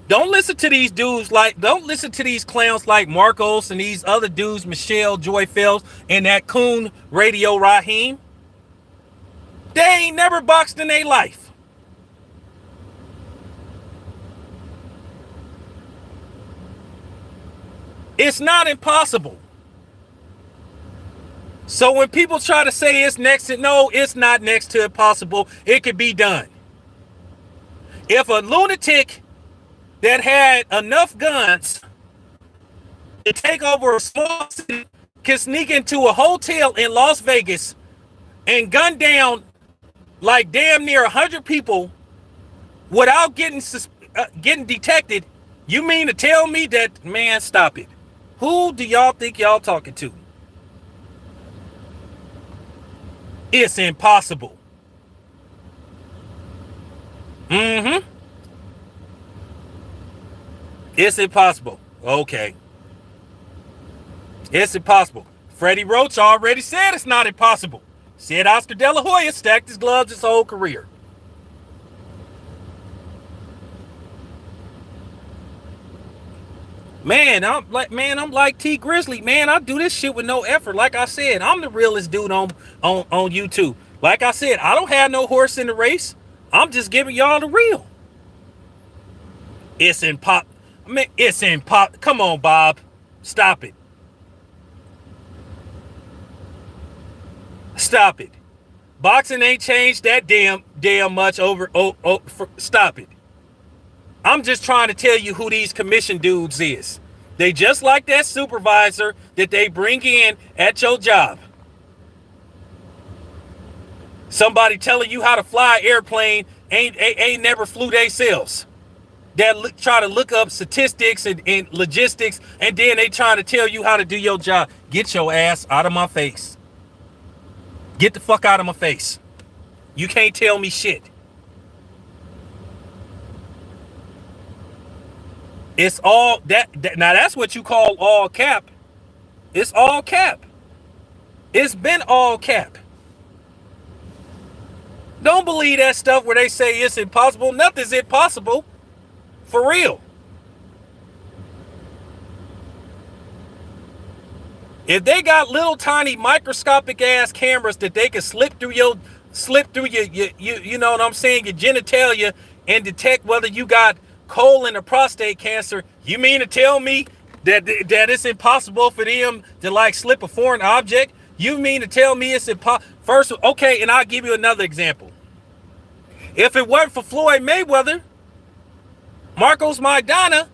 Don't listen to these dudes don't listen to these clowns like Marcos and these other dudes, Michelle Joy Phelps and that coon Radio Raheem. They ain't never boxed in their life. It's not impossible. So when people try to say it's next to, no, it's not next to impossible. It could be done. If a lunatic that had enough guns to take over a small city can sneak into a hotel in Las Vegas and gun down like damn near 100 people without getting detected, you mean to tell me that, man, stop it. Who do y'all think y'all talking to? It's impossible. It's impossible. Okay. It's impossible. Freddie Roach already said it's not impossible. Said Oscar De La Hoya stacked his gloves his whole career. Man, I'm like T Grizzly. Man, I do this shit with no effort. Like I said, I'm the realest dude on YouTube. Like I said, I don't have no horse in the race. I'm just giving y'all the real. It's impossible. It's impossible. Come on, Bob. Stop it. Stop it. Boxing ain't changed that damn much over. Stop it. I'm just trying to tell you who these commission dudes is. They just like that supervisor that they bring in at your job. Somebody telling you how to fly an airplane ain't never flew themselves. That try to look up statistics and logistics, and then they trying to tell you how to do your job. Get your ass out of my face. Get the fuck out of my face. You can't tell me shit. It's all that now that's what you call all cap. It's all cap. It's been all cap. Don't believe that stuff where they say it's impossible. Nothing's impossible. For real. If they got little tiny microscopic ass cameras that they can slip through your you know what I'm saying, your genitalia and detect whether you got colon or prostate cancer, you mean to tell me that it's impossible for them to like slip a foreign object? You mean to tell me it's impossible? First, okay, and I'll give you another example. If it weren't for Floyd Mayweather, Marcos Maidana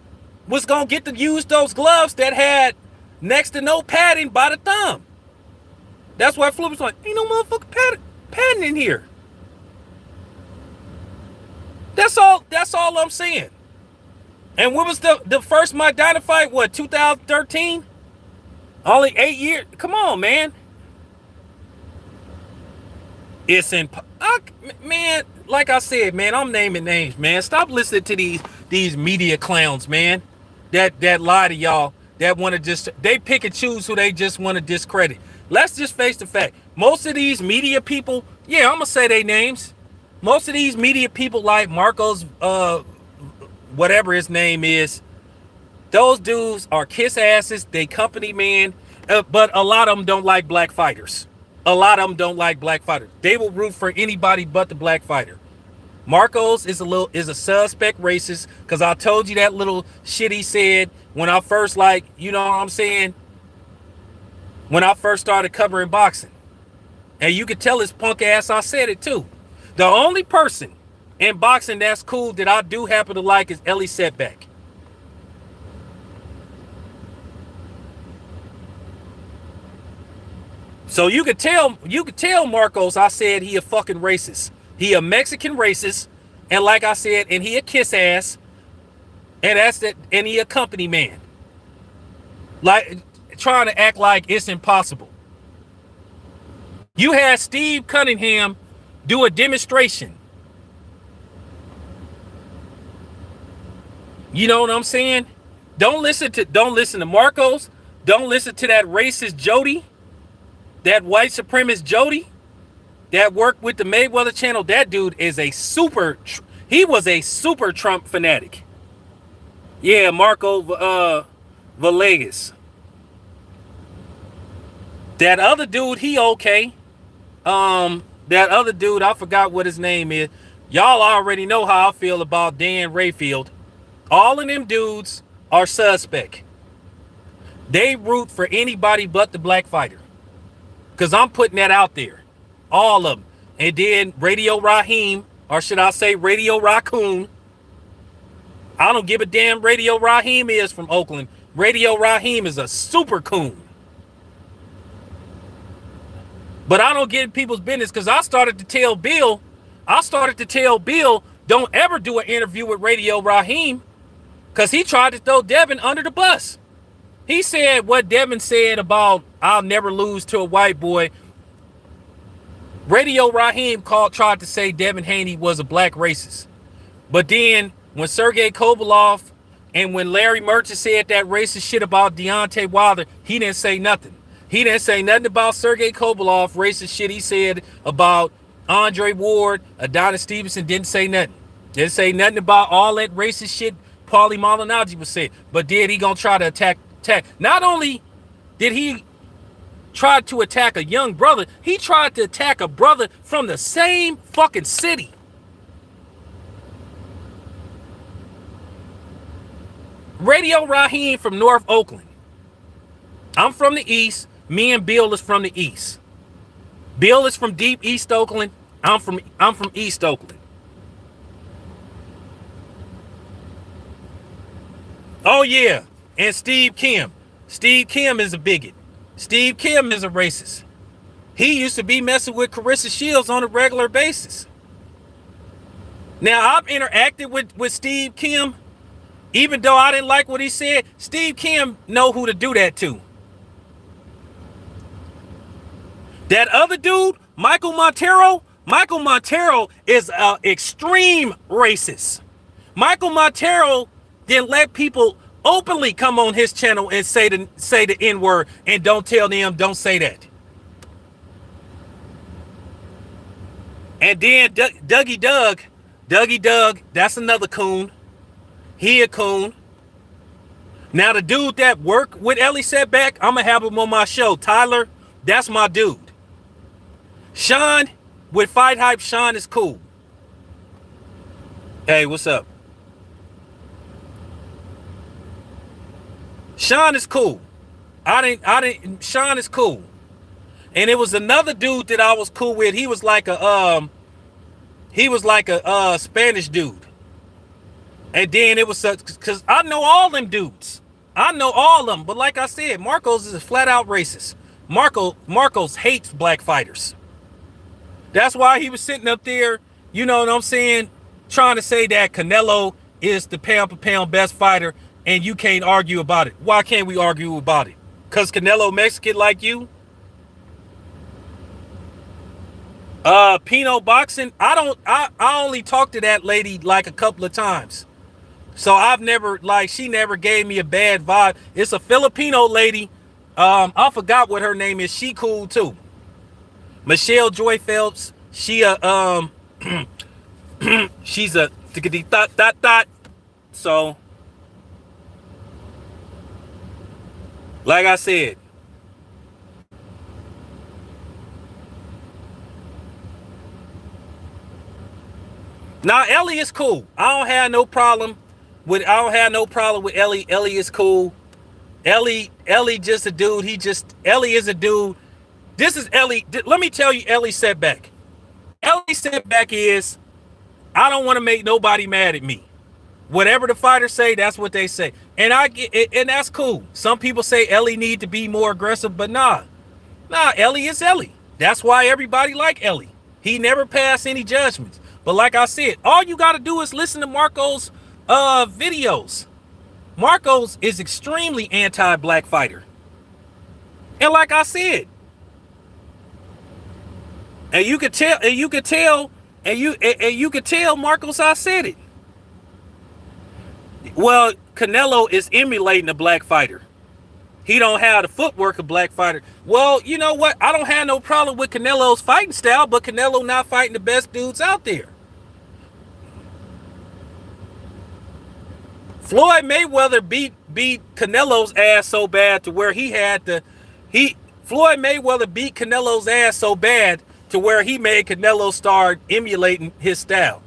was gonna get to use those gloves that had next to no padding by the thumb. That's why Floyd was like, ain't no motherfucking padding in here. That's all I'm saying. And what was the first Maidana fight? What, 2013? Only 8 years. Come on, man. It's man, like I said, man, I'm naming names, man. Stop listening to these media clowns, man. That lie to y'all, that want to just, they pick and choose who they just want to discredit. Let's just face the fact. Most of these media people, yeah, I'm gonna say their names. Most of these media people like Marcos, whatever his name is, those dudes are kiss asses. They company man, but a lot of them don't like black fighters. A lot of them don't like black fighters. They will root for anybody but the black fighter. Marcos is a suspect racist because I told you that little shit he said when I first, like, you know what I'm saying, when I first started covering boxing. And you could tell his punk ass I said it too. The only person in boxing that's cool that I do happen to like is Ellie Setback. So you could tell Marcos I said he a fucking racist. He a Mexican racist, and like I said, and he a kiss ass, and that's that, and he a company man. Like trying to act like it's impossible. You had Steve Cunningham do a demonstration. You know what I'm saying? Don't listen to Marcos. Don't listen to that racist Jody, that white supremacist Jody that worked with the Mayweather channel. That dude is he was a super Trump fanatic. Yeah, Marco Villegas. That other dude, he okay. That other dude, I forgot what his name is. Y'all already know how I feel about Dan Rayfield. All of them dudes are suspect. They root for anybody but the black fighter. Because I'm putting that out there. All of them. And then Radio Raheem, or should I say Radio Raccoon. I don't give a damn Radio Raheem is from Oakland. Radio Raheem is a super coon. But I don't get in people's business because I started to tell Bill, don't ever do an interview with Radio Raheem because he tried to throw Devin under the bus. He said what Devin said about I'll never lose to a white boy. Radio Raheem tried to say Devin Haney was a black racist. But then when Sergey Kovalev and when Larry Merchant said that racist shit about Deontay Wilder, he didn't say nothing. He didn't say nothing about Sergey Kovalev, racist shit he said about Andre Ward, Adonis Stevenson, didn't say nothing. Didn't say nothing about all that racist shit Paulie Malignaggi was saying. But then he gonna try to attack. Not only did he try to attack a young brother, he tried to attack a brother from the same fucking city. Radio Raheem from North Oakland. I'm from the East. Me and Bill is from the East. Bill is from deep East Oakland. I'm from East Oakland. Oh yeah, and Steve Kim. Steve Kim is a bigot. Steve Kim is a racist. He used to be messing with Carissa Shields on a regular basis. Now I've interacted with Steve Kim, even though I didn't like what he said. Steve Kim know who to do that to. That other dude, Michael Montero is an extreme racist. Michael Montero didn't let people openly come on his channel and say the N-word and don't tell them, don't say that. And then Dougie Doug, that's another coon. He a coon. Now the dude that worked with Ellie Setback, I'm gonna have him on my show. Tyler, that's my dude. Sean, with Fight Hype, Sean is cool. Hey, what's up? Sean is cool. Sean is cool. And it was another dude that I was cool with. He was like a Spanish dude. And then it was because I know all them dudes. I know all of them. But like I said, Marcos is a flat out racist. Marcos hates black fighters. That's why he was sitting up there, you know what I'm saying, trying to say that Canelo is the pound for pound best fighter and you can't argue about it. Why can't we argue about it? Because Canelo Mexican like you? Pino Boxing, I only talked to that lady like a couple of times. So I've never, she never gave me a bad vibe. It's a Filipino lady. I forgot what her name is. She cool too. Michelle Joy Phelps, she's a tickety dot dot dot. So, like I said, now Ellie is cool. I don't have no problem with Ellie. Ellie is cool. Ellie just a dude. Ellie is a dude. This is Ellie. Let me tell you Ellie's setback. Ellie's setback is I don't want to make nobody mad at me. Whatever the fighters say, that's what they say. And I get it, and that's cool. Some people say Ellie need to be more aggressive, but nah, Ellie is Ellie. That's why everybody like Ellie. He never passed any judgments. But like I said, all you got to do is listen to Marco's videos. Marcos is extremely anti-black fighter. And like I said, and you could tell Marcos I said it. Well, Canelo is emulating a black fighter. He don't have the footwork of black fighter. Well, you know what? I don't have no problem with Canelo's fighting style, but Canelo not fighting the best dudes out there. Floyd Mayweather beat Canelo's ass so bad to where Floyd Mayweather beat Canelo's ass so bad to where he made Canelo start emulating his style.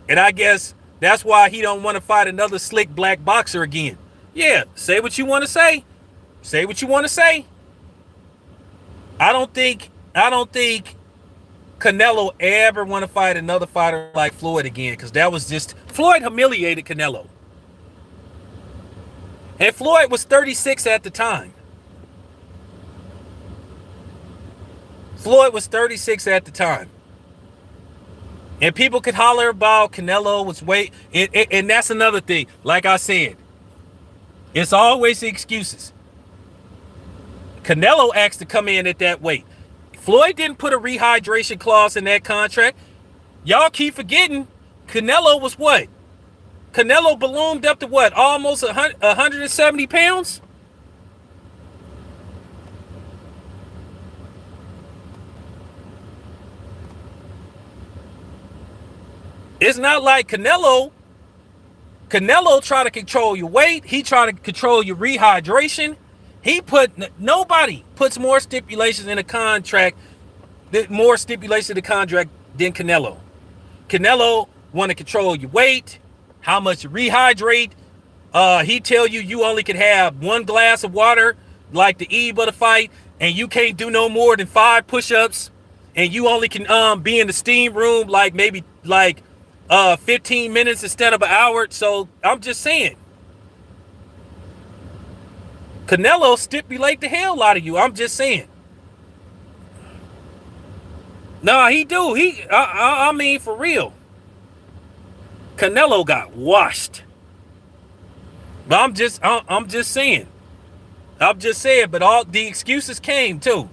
And I guess that's why he don't want to fight another slick black boxer again. Yeah, say what you want to say. Say what you want to say. I don't think Canelo ever want to fight another fighter like Floyd again, because that was just Floyd humiliated Canelo. And Floyd was 36 at the time. Floyd was 36 at the time. And people could holler about Canelo was weight. And that's another thing. Like I said, it's always the excuses. Canelo asked to come in at that weight. Floyd didn't put a rehydration clause in that contract. Y'all keep forgetting Canelo was what? Canelo ballooned up to what? Almost 170 pounds? It's not like Canelo try to control your weight. He try to control your rehydration. Nobody puts more stipulations in a contract, than than Canelo. Canelo want to control your weight, how much you rehydrate. He tell you only can have 1 glass of water like the eve of the fight, and you can't do no more than 5 push-ups, and you only can be in the steam room like maybe 15 minutes instead of an hour. So I'm just saying, Canelo stipulate the hell out of you. I'm just saying. No, he do. I mean, for real. Canelo got washed. But I'm just saying. I'm just saying, but all the excuses came too.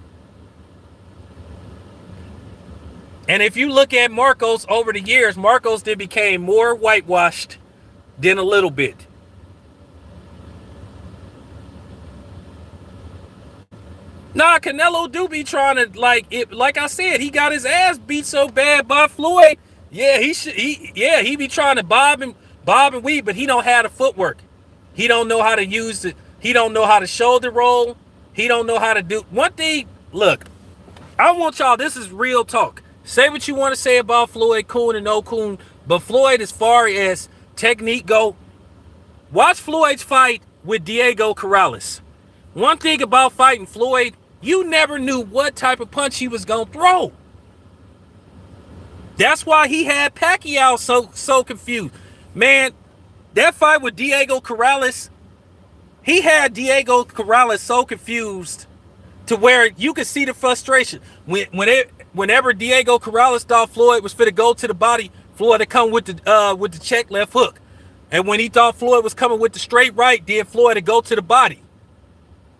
And if you look at Marcos over the years, Marcos then became more whitewashed than a little bit. Nah, Canelo do be trying to like I said, he got his ass beat so bad by Floyd. Yeah, he be trying to bob and weave, but he don't have the footwork. He don't know how to use it. He don't know how to shoulder roll. He don't know how to do one thing. Look, I want y'all, this is real talk. Say what you want to say about Floyd, coon and no coon, but Floyd, as far as technique go, watch Floyd's fight with Diego Corrales. One thing about fighting Floyd, you never knew what type of punch he was going to throw. That's why he had Pacquiao so confused. Man, that fight with Diego Corrales, he had Diego Corrales so confused to where you could see the frustration. Whenever Diego Corrales thought Floyd was fit to go to the body, Floyd had come with the check left hook. And when he thought Floyd was coming with the straight right, then Floyd would go to the body.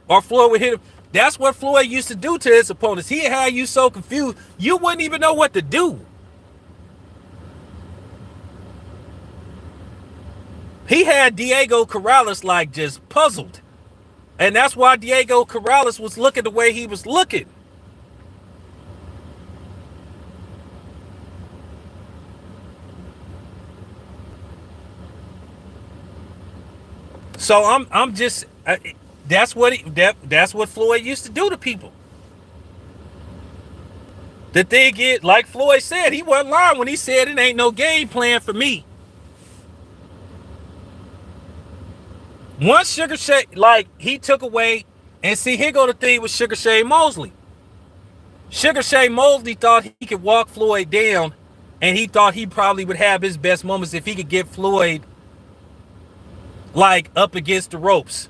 Or Floyd would hit him. That's what Floyd used to do to his opponents. He had you so confused, you wouldn't even know what to do. He had Diego Corrales like just puzzled. And that's why Diego Corrales was looking the way he was looking. So I'm just that's what that's what Floyd used to do to people. The thing is, like Floyd said, he wasn't lying when he said it ain't no game plan for me. Once Sugar Shane, like he took away, and see, here go the thing with Sugar Shane Mosley. Sugar Shane Mosley thought he could walk Floyd down, and he thought he probably would have his best moments if he could get Floyd like up against the ropes.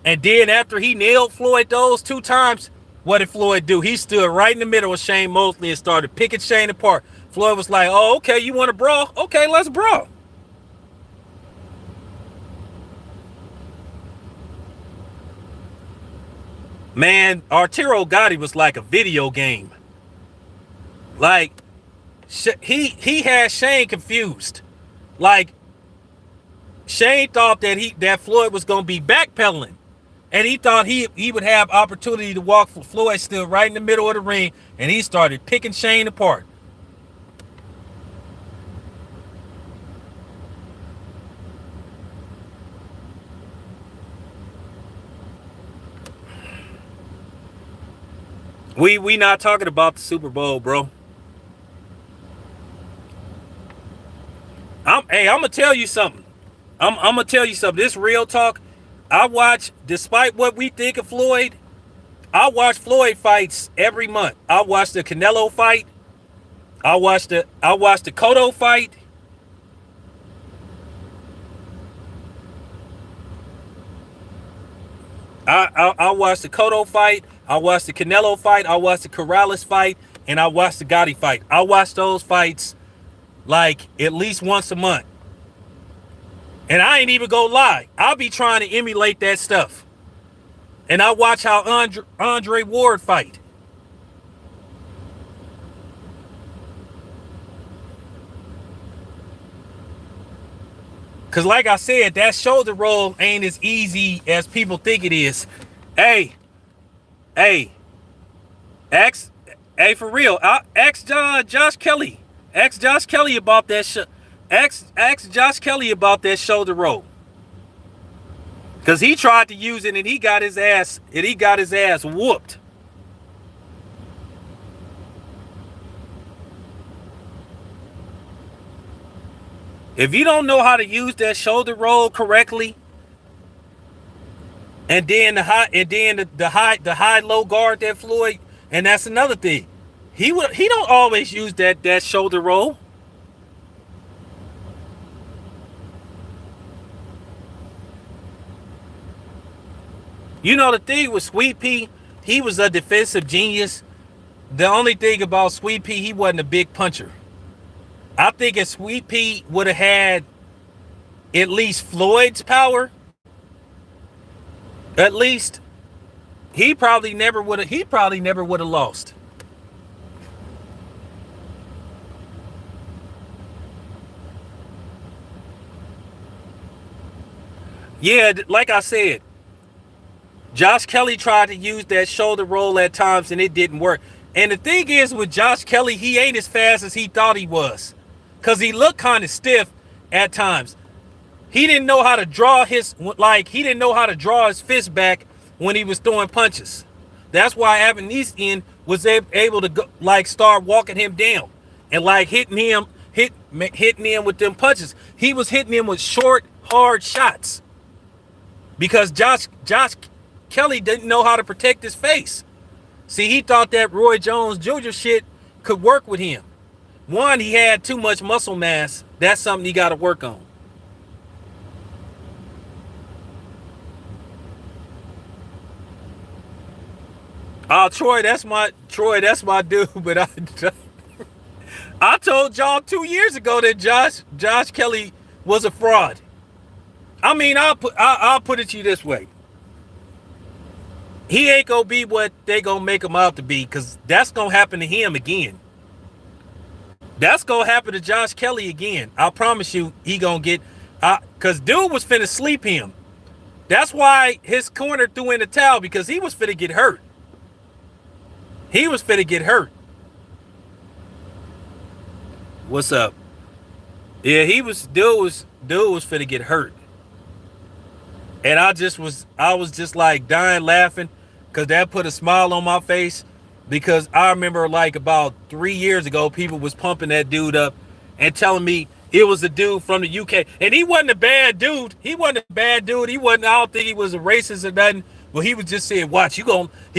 And then after he nailed Floyd those 2 times, what did Floyd do? He stood right in the middle of Shane Mosley and started picking Shane apart. Floyd was like, oh, okay, you want to brawl? Okay, let's brawl. Man, Arturo Gatti was like a video game. Like, he had Shane confused. Like, Shane thought that Floyd was going to be backpedaling. And he thought he would have opportunity to walk for Floyd still right in the middle of the ring. And he started picking Shane apart. We not talking about the Super Bowl, bro. I'm gonna tell you something. I'm gonna tell you something. This real talk. I watch, despite what we think of Floyd, I watch Floyd fights every month. I watch the Canelo fight. I watch the Cotto fight. I watched the Cotto fight. I watched the Canelo fight. I watched the Corrales fight, and I watched the Gotti fight. I watch those fights like at least once a month. And I ain't even gonna lie. I'll be trying to emulate that stuff. And I watch how Andre Ward fight. Cause like I said, that shoulder roll ain't as easy as people think it is. Hey, for real. Ask Josh Kelly. Ask Josh Kelly about that Ask Josh Kelly about that shoulder roll. Cause he tried to use it and he got his ass whooped. If you don't know how to use that shoulder roll correctly, and then the high low guard that Floyd, and that's another thing. He don't always use that shoulder roll. You know the thing with Sweet Pea, he was a defensive genius. The only thing about Sweet Pea, he wasn't a big puncher. I think if Sweet Pea would have had at least Floyd's power, at least he probably never would have lost. Yeah, like I said, Josh Kelly tried to use that shoulder roll at times and it didn't work. And the thing is with Josh Kelly, he ain't as fast as he thought he was. Cause he looked kind of stiff at times. He didn't know how to draw his fist back when he was throwing punches. That's why Avanesian was able to go, like start walking him down and like hitting him with them punches. He was hitting him with short, hard shots because Josh Kelly didn't know how to protect his face. See, he thought that Roy Jones Jr. shit could work with him. One, he had too much muscle mass. That's something he got to work on. Troy, that's my dude. But I told y'all 2 years ago that Josh Kelly was a fraud. I mean, I'll put it to you this way. He ain't gonna be what they gonna make him out to be, because that's gonna happen to him again. That's gonna happen to Josh Kelly again. I promise you, he gonna get, cause dude was finna sleep him. That's why his corner threw in the towel, because he was finna get hurt. He was finna get hurt. What's up? Yeah, dude was finna get hurt. And I was just like dying laughing because that put a smile on my face because I remember like about 3 years ago, people was pumping that dude up and telling me it was a dude from the UK. And he wasn't a bad dude. He wasn't a bad dude. He wasn't, I don't think he was a racist or nothing. But he was just saying, watch, he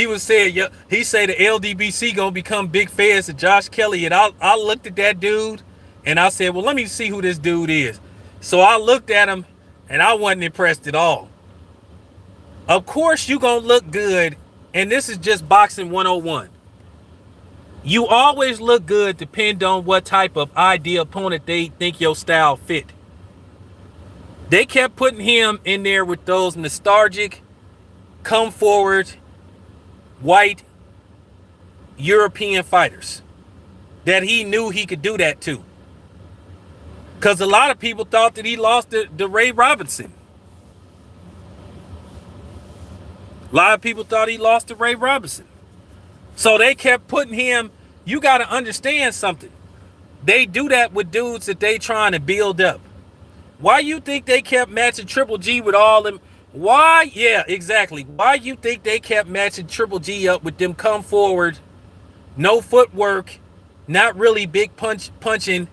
was saying, yeah, he said the LDBC gonna become big fans of Josh Kelly. And I looked at that dude and I said, well, let me see who this dude is. So I looked at him and I wasn't impressed at all. Of course you gonna look good, and this is just boxing 101. You always look good depending on what type of ideal opponent they think your style fit. They kept putting him in there with those nostalgic, come forward, white European fighters that he knew he could do that to. Because a lot of people thought that he lost to Ray Robinson. A lot of people thought he lost to Ray Robinson. So they kept putting him, you got to understand something. They do that with dudes that they trying to build up. Why you think they kept matching Triple G with all them? Why? Yeah, exactly. Why you think they kept matching Triple G up with them come forward, no footwork, not really big punching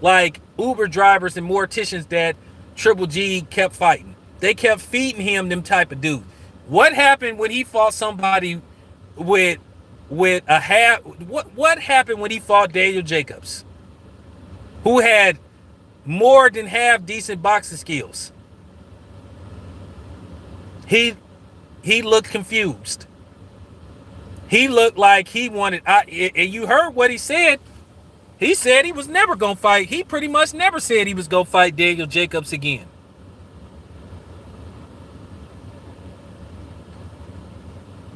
like Uber drivers and morticians that Triple G kept fighting? They kept feeding him them type of dudes. What happened when he fought somebody with a half? What happened when he fought Daniel Jacobs, who had more than half decent boxing skills? He looked confused. He looked like he wanted. And you heard what he said. He said he was never gonna fight. He pretty much never said he was gonna fight Daniel Jacobs again.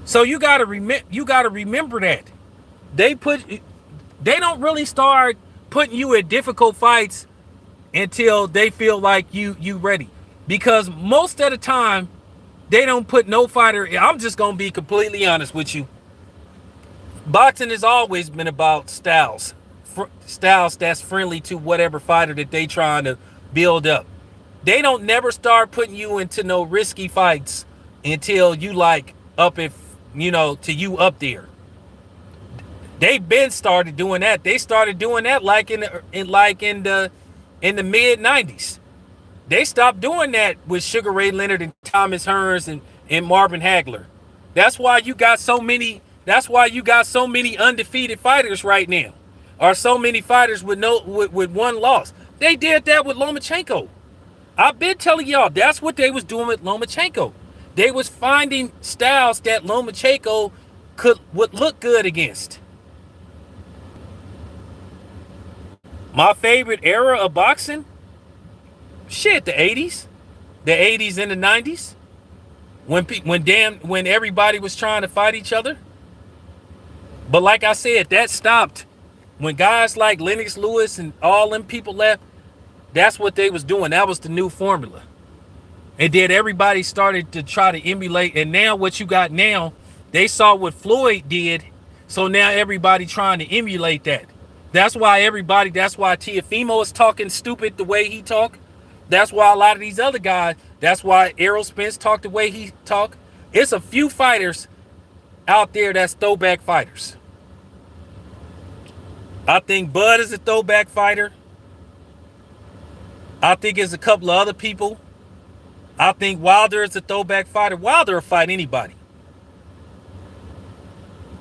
So you gotta remember that they don't really start putting you in difficult fights until they feel like you ready. Because most of the time they don't put no fighter. I'm just gonna be completely honest with you. Boxing has always been about styles that's friendly to whatever fighter that they trying to build up. They don't never start putting you into no risky fights until you like up if to you up there. They've been started doing that. They started doing that like in the mid 90s. They stopped doing that with Sugar Ray Leonard and Thomas Hearns and Marvin Hagler. That's why you got so many undefeated fighters right now. Or so many fighters with one loss. They did that with Lomachenko. I've been telling y'all that's what they was doing with Lomachenko. They was finding styles that Lomachenko would look good against. My favorite era of boxing? Shit, the 80s. The 80s and the 90s. When everybody was trying to fight each other. But like I said, that stopped. When guys like Lennox Lewis and all them people left, that's what they was doing. That was the new formula. And then everybody started to try to emulate. And now what you got now, they saw what Floyd did. So now everybody trying to emulate that. That's why Teofimo is talking stupid the way he talk. That's why a lot of these other guys, that's why Errol Spence talked the way he talk. It's a few fighters out there that's throwback fighters. I think Bud is a throwback fighter. I think there's a couple of other people. I think Wilder is a throwback fighter. Wilder will fight anybody.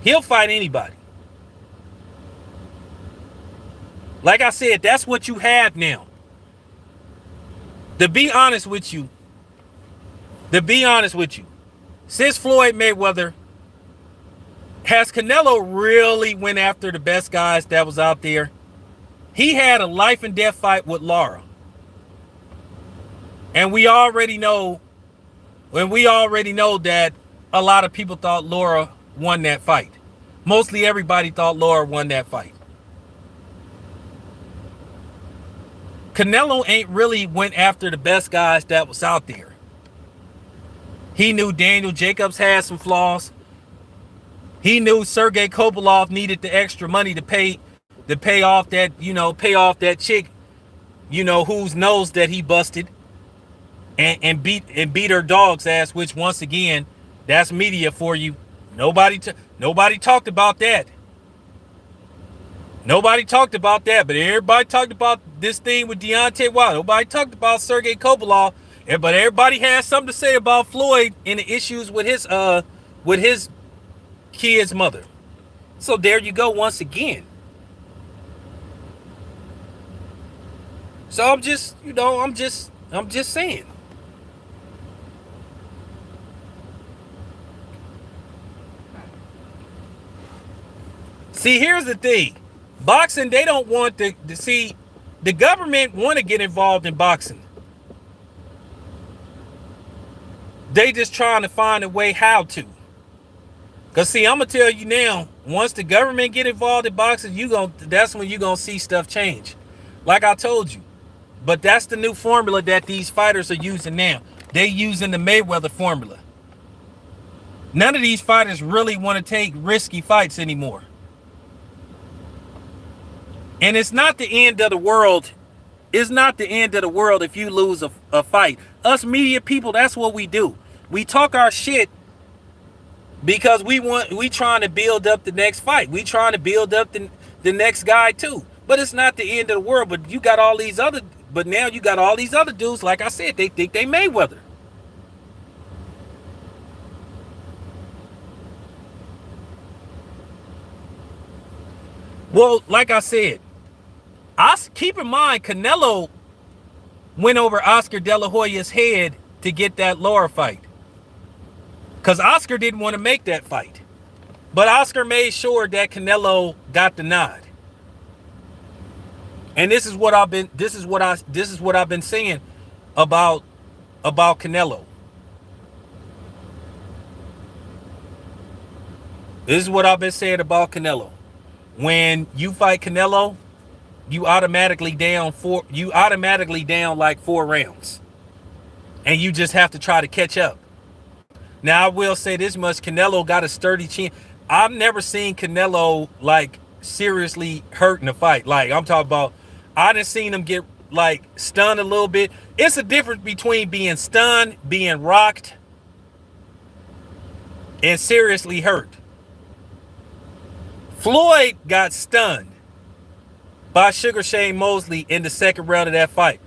He'll fight anybody. Like I said, that's what you have now. To be honest with you, since Floyd Mayweather, has Canelo really went after the best guys that was out there? He had a life and death fight with Lara. And we already know that a lot of people thought Lara won that fight. Mostly everybody thought Lara won that fight. Canelo ain't really went after the best guys that was out there. He knew Daniel Jacobs had some flaws. He knew Sergey Kovalev needed the extra money to pay off that chick, whose nose that he busted. and beat her dog's ass, which once again, that's media for you. Nobody talked about that. Nobody talked about that, but everybody talked about this thing with Deontay Wilder. Nobody talked about Sergey Kovalev, but everybody has something to say about Floyd and the issues with his kid's mother. So there you go once again. So I'm just saying. See, here's the thing. Boxing, they don't want to see, the government want to get involved in boxing. They just trying to find a way how to. Because see, I'm going to tell you now, once the government get involved in boxing, that's when you're going to see stuff change. Like I told you. But that's the new formula that these fighters are using now. They using the Mayweather formula. None of these fighters really want to take risky fights anymore. And it's not the end of the world. It's not the end of the world if you lose a fight. Us media people, that's what we do. We talk our shit because we trying to build up the next fight. We trying to build up the next guy too. But it's not the end of the world. But now you got all these other dudes, like I said, they think they Mayweather. Well, like I said, keep in mind, Canelo went over Oscar De La Hoya's head to get that Lara fight. Because Oscar didn't want to make that fight. But Oscar made sure that Canelo got the nod. And this is what I've been saying about Canelo. This is what I've been saying about Canelo. When you fight Canelo, you automatically down like 4 rounds. And you just have to try to catch up. Now I will say this much, Canelo got a sturdy chin. I've never seen Canelo like seriously hurt in a fight. Like I'm talking about, I done seen him get like stunned a little bit. It's a difference between being stunned, being rocked, and seriously hurt. Floyd got stunned by Sugar Shane Mosley in the second round of that fight.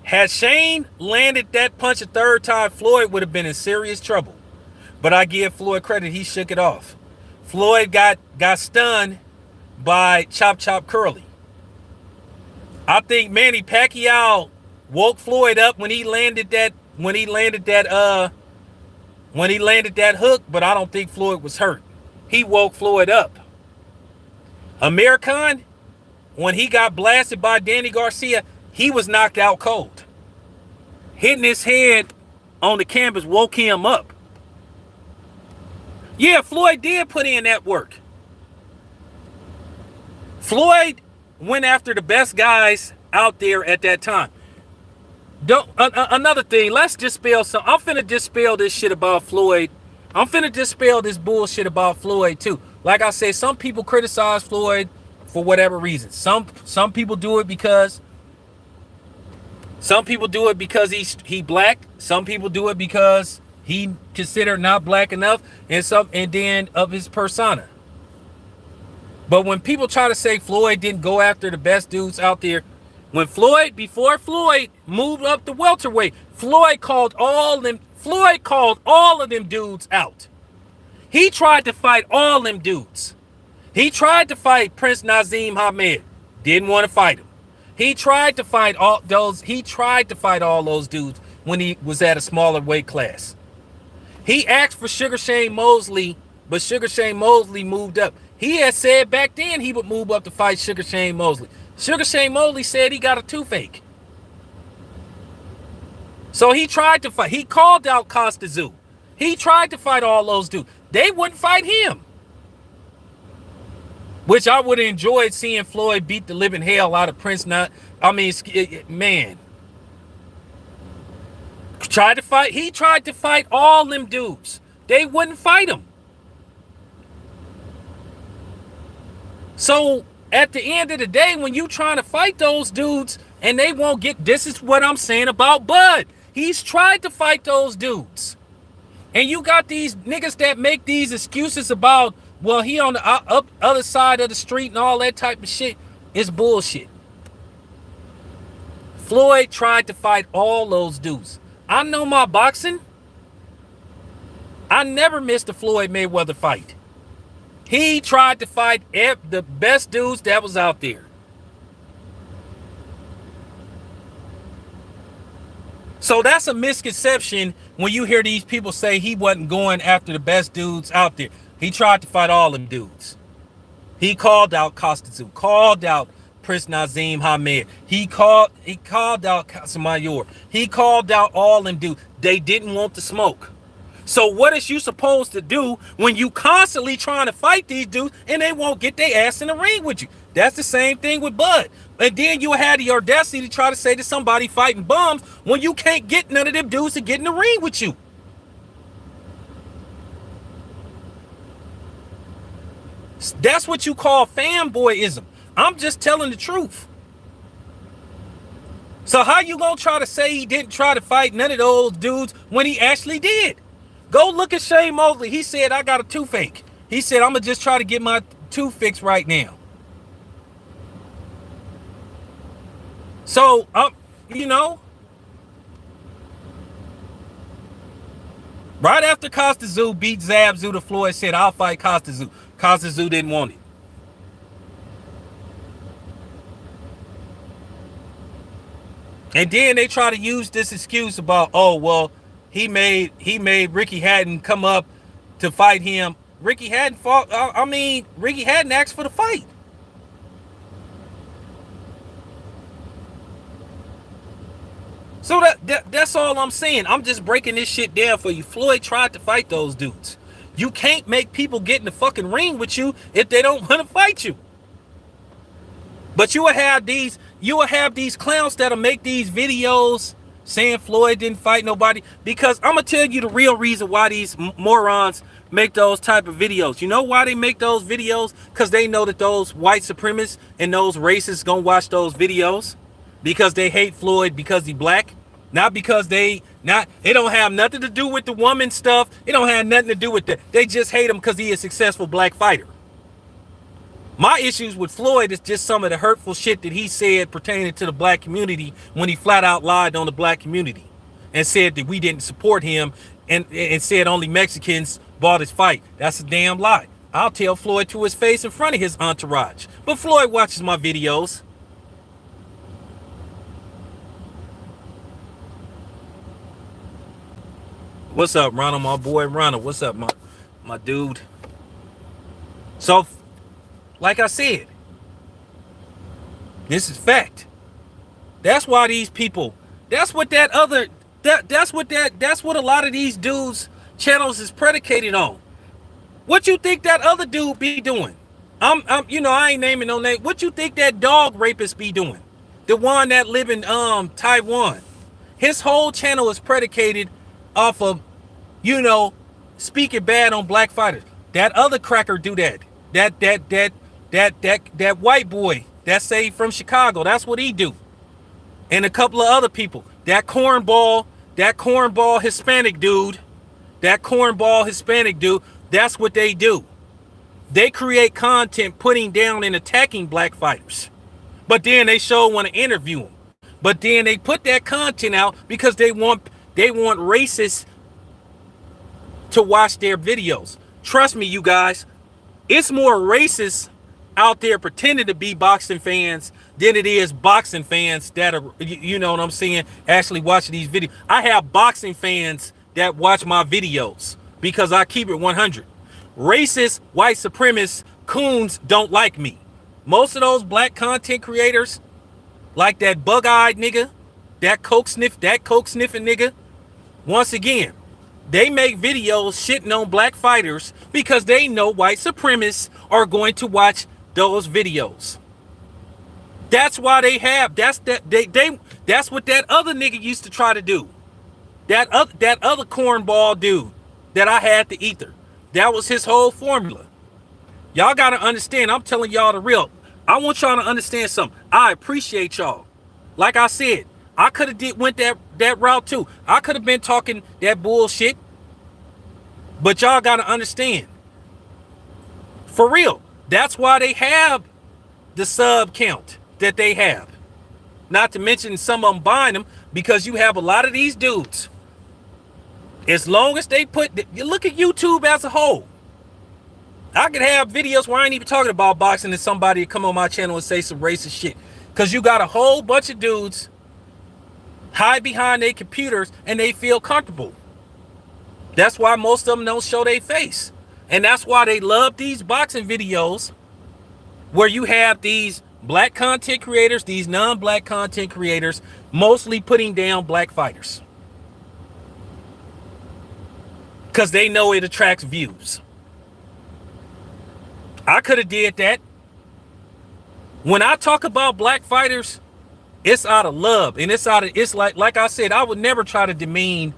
Had Shane landed that punch a third time, Floyd would have been in serious trouble. But I give Floyd credit, he shook it off. Floyd got stunned by Chop Chop Curly. I think Manny Pacquiao woke Floyd up when he landed that hook, but I don't think Floyd was hurt. He woke Floyd up. Amir Khan, when he got blasted by Danny Garcia, he was knocked out cold. Hitting his head on the canvas woke him up. Yeah, Floyd did put in that work. Floyd went after the best guys out there at that time. Another thing, let's dispel something. I'm finna dispel this shit about Floyd. I'm finna dispel this bullshit about Floyd too. Like I said, some people criticize Floyd for whatever reason. Some people do it because he black. Some people do it because he considered not black enough, and then of his persona. But when people try to say Floyd didn't go after the best dudes out there, before Floyd moved up the welterweight, Floyd called all of them dudes out. He tried to fight all them dudes. He tried to fight Prince Nazim Hamed. Didn't want to fight him. He tried to fight all those dudes when he was at a smaller weight class. He asked for Sugar Shane Mosley, but Sugar Shane Mosley moved up. He had said back then he would move up to fight Sugar Shane Mosley. Sugar Shane Mosley said he got a toothache. So he tried to fight. He called out Costa Zoo. He tried to fight all those dudes. They wouldn't fight him. Which I would have enjoyed seeing Floyd beat the living hell out of Prince. Man. He tried to fight all them dudes. They wouldn't fight him. So at the end of the day, when you trying to fight those dudes and they won't get, this is what I'm saying about Bud. He's tried to fight those dudes. And you got these niggas that make these excuses about, well, he on the other side of the street and all that type of shit. It's bullshit. Floyd tried to fight all those dudes. I know my boxing. I never missed a Floyd Mayweather fight. He tried to fight the best dudes that was out there. So that's a misconception when you hear these people say he wasn't going after the best dudes out there. He tried to fight all them dudes. He called out Costa Tzu, called out Prince Nazim Hamed. He called out Casamayor. He called out all them dudes. They didn't want the smoke. So what is you supposed to do when you constantly trying to fight these dudes and they won't get their ass in the ring with you? That's the same thing with Bud. And then you had the audacity to try to say to somebody fighting bums when you can't get none of them dudes to get in the ring with you. That's what you call fanboyism. I'm just telling the truth. So how you gonna try to say he didn't try to fight none of those dudes when he actually did? Go look at Shane Mosley. He said, I got a toothache. He said, I'm gonna just try to get my tooth fixed right now. So, you know, right after Costa Tzu beat Zab Zuda, Floyd said, I'll fight Costa Tzu. Costa Tzu didn't want it. And then they try to use this excuse about, oh, well, he made Ricky Hatton come up to fight him. Ricky Hatton fought. Ricky Hatton asked for the fight. So that's all I'm saying. I'm just breaking this shit down for you. Floyd tried to fight those dudes. You can't make people get in the fucking ring with you if they don't want to fight you. But you will have these clowns that'll make these videos saying Floyd didn't fight nobody. Because I'm gonna tell you the real reason why these morons make those type of videos. You know why they make those videos? Because they know that those white supremacists and those racists gonna watch those videos. Because they hate Floyd because he black. Not because it don't have nothing to do with the woman stuff. It don't have nothing to do with that. They just hate him because he is a successful black fighter. My issues with Floyd is just some of the hurtful shit that he said pertaining to the black community when he flat out lied on the black community and said that we didn't support him and said only Mexicans bought his fight. That's a damn lie. I'll tell Floyd to his face in front of his entourage. But Floyd watches my videos. What's up, Ronald, my boy Ronald? What's up, my dude? So, like I said, this is fact. That's why these people, that's what a lot of these dudes' channels is predicated on. What you think that other dude be doing? I ain't naming no name. What you think that dog rapist be doing? The one that live in Taiwan. His whole channel is predicated off of, speaking bad on black fighters. That other cracker do that. That white boy that say from Chicago, that's what he do. And a couple of other people. That cornball Hispanic dude, that's what they do. They create content putting down and attacking black fighters. But then they want to interview them. But then they put that content out because they want racists to watch their videos. Trust me, you guys, it's more racists out there pretending to be boxing fans than it is boxing fans that are, you know what I'm saying, actually watching these videos. I have boxing fans that watch my videos because I keep it 100. Racist, white supremacist coons don't like me. Most of those black content creators, like that bug-eyed nigga, that coke sniffing nigga, once again, they make videos shitting on black fighters because they know white supremacists are going to watch those videos. That's why they have. That's what that other nigga used to try to do. That other cornball dude that I had to ether. That was his whole formula. Y'all gotta understand. I'm telling y'all the real. I want y'all to understand something. I appreciate y'all. Like I said, I could have went that route too. I could have been talking that bullshit. But y'all got to understand, for real, that's why they have the sub count that they have. Not to mention some of them buying them, because you have a lot of these dudes. As long as they you look at YouTube as a whole. I could have videos where I ain't even talking about boxing and somebody come on my channel and say some racist shit. Because you got a whole bunch of dudes hide behind their computers and they feel comfortable. That's why most of them don't show their face. And that's why they love these boxing videos where you have these black content creators, these non-black content creators, mostly putting down black fighters. Because they know it attracts views. I could have did that. When I talk about black fighters, it's out of love. And it's like I said, I would never try to demean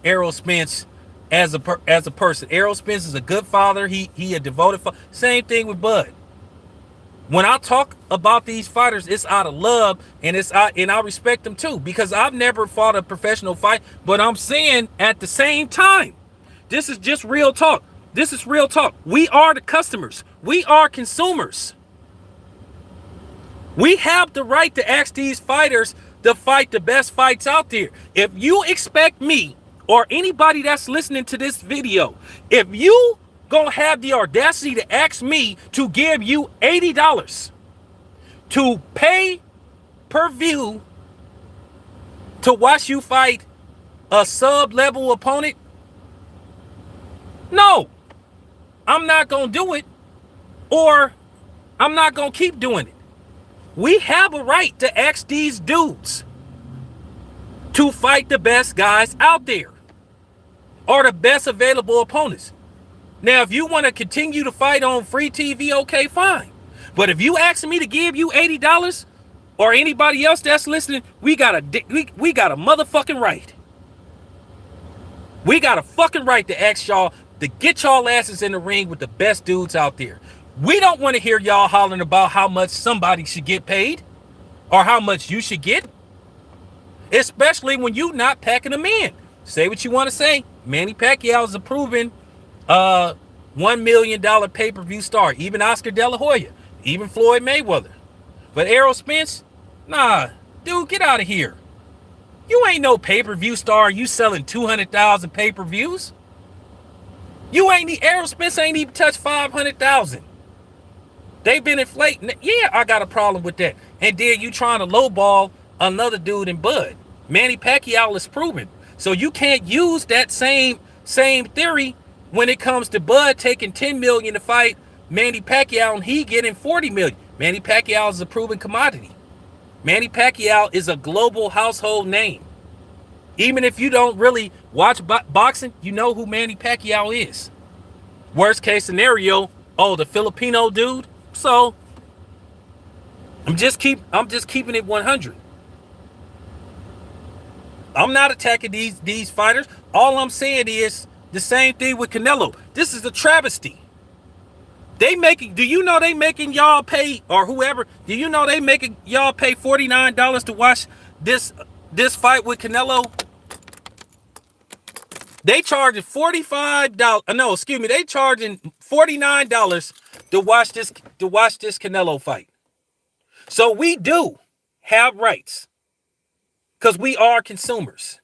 Errol Spence as a person. Errol Spence is a good father. He a devoted father. Same thing with Bud. When I talk about these fighters, it's out of love, and I respect them too, because I've never fought a professional fight. But I'm saying at the same time, this is just real talk. This is real talk. We are the customers. We are consumers. We have the right to ask these fighters to fight the best fights out there. If you expect me or anybody that's listening to this video, if you gonna have the audacity to ask me to give you $80 to pay per view to watch you fight a sub-level opponent, no, I'm not gonna do it, or I'm not gonna keep doing it. We have a right to ask these dudes to fight the best guys out there or the best available opponents. Now, if you want to continue to fight on free TV, okay, fine. But if you ask me to give you $80 or anybody else that's listening, we got a motherfucking right. We got a fucking right to ask y'all to get y'all asses in the ring with the best dudes out there. We don't want to hear y'all hollering about how much somebody should get paid or how much you should get, especially when you not packing them in. Say what you want to say. Manny Pacquiao is a proven $1 million pay-per-view star. Even Oscar De La Hoya, even Floyd Mayweather. But Errol Spence, nah, dude, get out of here. You ain't no pay-per-view star. You selling 200,000 pay-per-views. Errol Spence ain't even touched 500,000. They've been inflating. Yeah, I got a problem with that. And then you trying to lowball another dude in Bud. Manny Pacquiao is proven. So you can't use that same theory when it comes to Bud taking $10 million to fight Manny Pacquiao and he getting $40 million. Manny Pacquiao is a proven commodity. Manny Pacquiao is a global household name. Even if you don't really watch boxing, you know who Manny Pacquiao is. Worst case scenario, the Filipino dude. So I'm just keeping it 100. I'm not attacking these fighters. All I'm saying is the same thing with Canelo. This is a travesty. Do you know they making y'all pay, or whoever, do you know they making y'all pay $49 to watch this fight with Canelo? They charging $45. No, excuse me. They charging $49 to watch this Canelo fight. So we do have rights because we are consumers.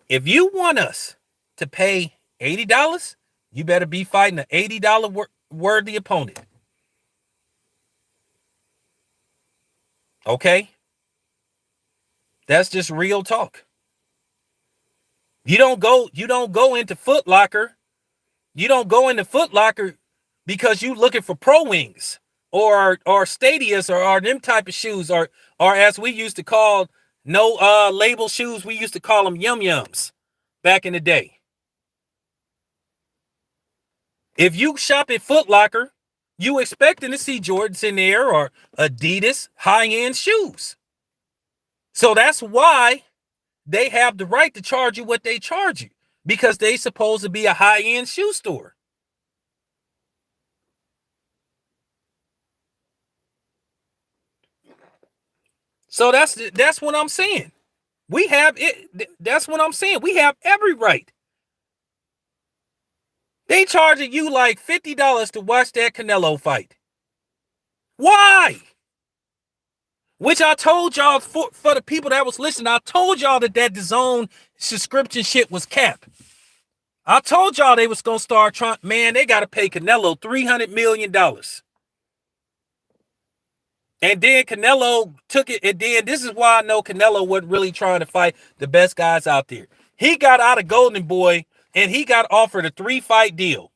If you want us to pay $80, you better be fighting an $80 worthy opponent. Okay? That's just real talk. You don't go into Foot Locker. You don't go into Foot Locker because you looking for Pro Wings or Stadias or them type of shoes or as we used to call no label shoes, we used to call them Yum Yums back in the day. If you shop at Foot Locker, you expecting to see Jordans in there or Adidas high-end shoes. So that's why they have the right to charge you what they charge you, because they supposed to be a high-end shoe store. So that's what I'm saying. We have it. That's what I'm saying. We have every right. They charging you like $50 to watch that Canelo fight. Why? Which I told y'all for the people that was listening, I told y'all that DAZN subscription shit was capped. I told y'all they was gonna start trying. Man, they gotta pay Canelo $300 million. And then Canelo took it, and then this is why I know Canelo wasn't really trying to fight the best guys out there. He got out of Golden Boy, and he got offered a 3-fight deal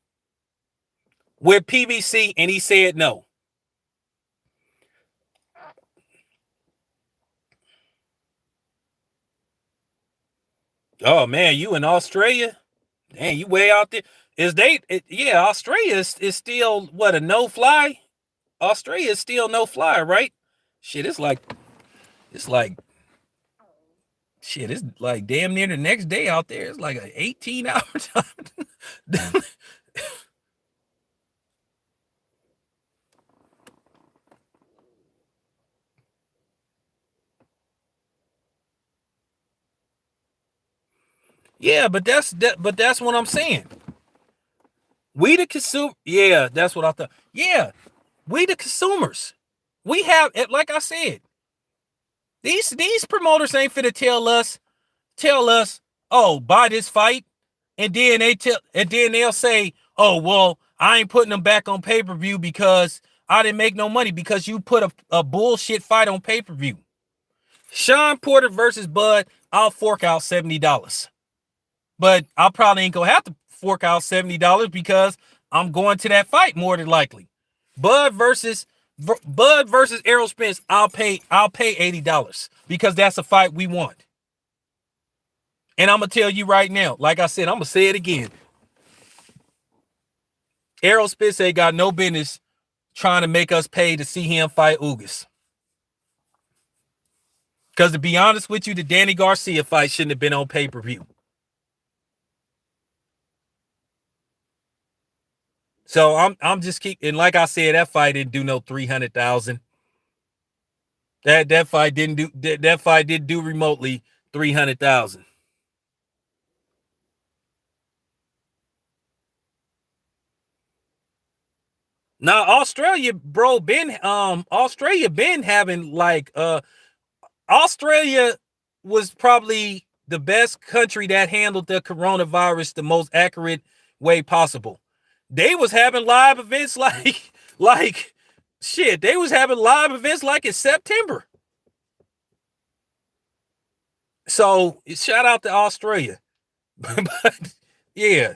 with PBC, and he said no. Oh man, you in Australia? Dang, you way out there. Australia is still what, a no-fly? Australia is still no-fly, right? Shit, it's like shit, it's like damn near the next day out there. It's like an 18-hour time. Yeah, but that's what I'm saying. We the consumer. Yeah, that's what I thought. Yeah, we the consumers. We have, like I said, these promoters ain't finna tell us, oh, buy this fight, and then they'll say, oh, well, I ain't putting them back on pay-per-view because I didn't make no money because you put a bullshit fight on pay-per-view. Sean Porter versus Bud, I'll fork out $70. But I probably ain't gonna have to fork out $70 because I'm going to that fight more than likely. Bud versus Errol Spence, I'll pay $80 because that's a fight we want. And I'm gonna tell you right now, like I said, I'm gonna say it again. Errol Spence ain't got no business trying to make us pay to see him fight Ugas. Because to be honest with you, the Danny Garcia fight shouldn't have been on pay-per-view. So I'm just and like I said, that fight didn't do no 300,000. That fight didn't do remotely 300,000. Now Australia, bro, Australia been having like Australia was probably the best country that handled the coronavirus the most accurate way possible. They was having live events like shit. They was having live events like in September. So shout out to Australia. But yeah,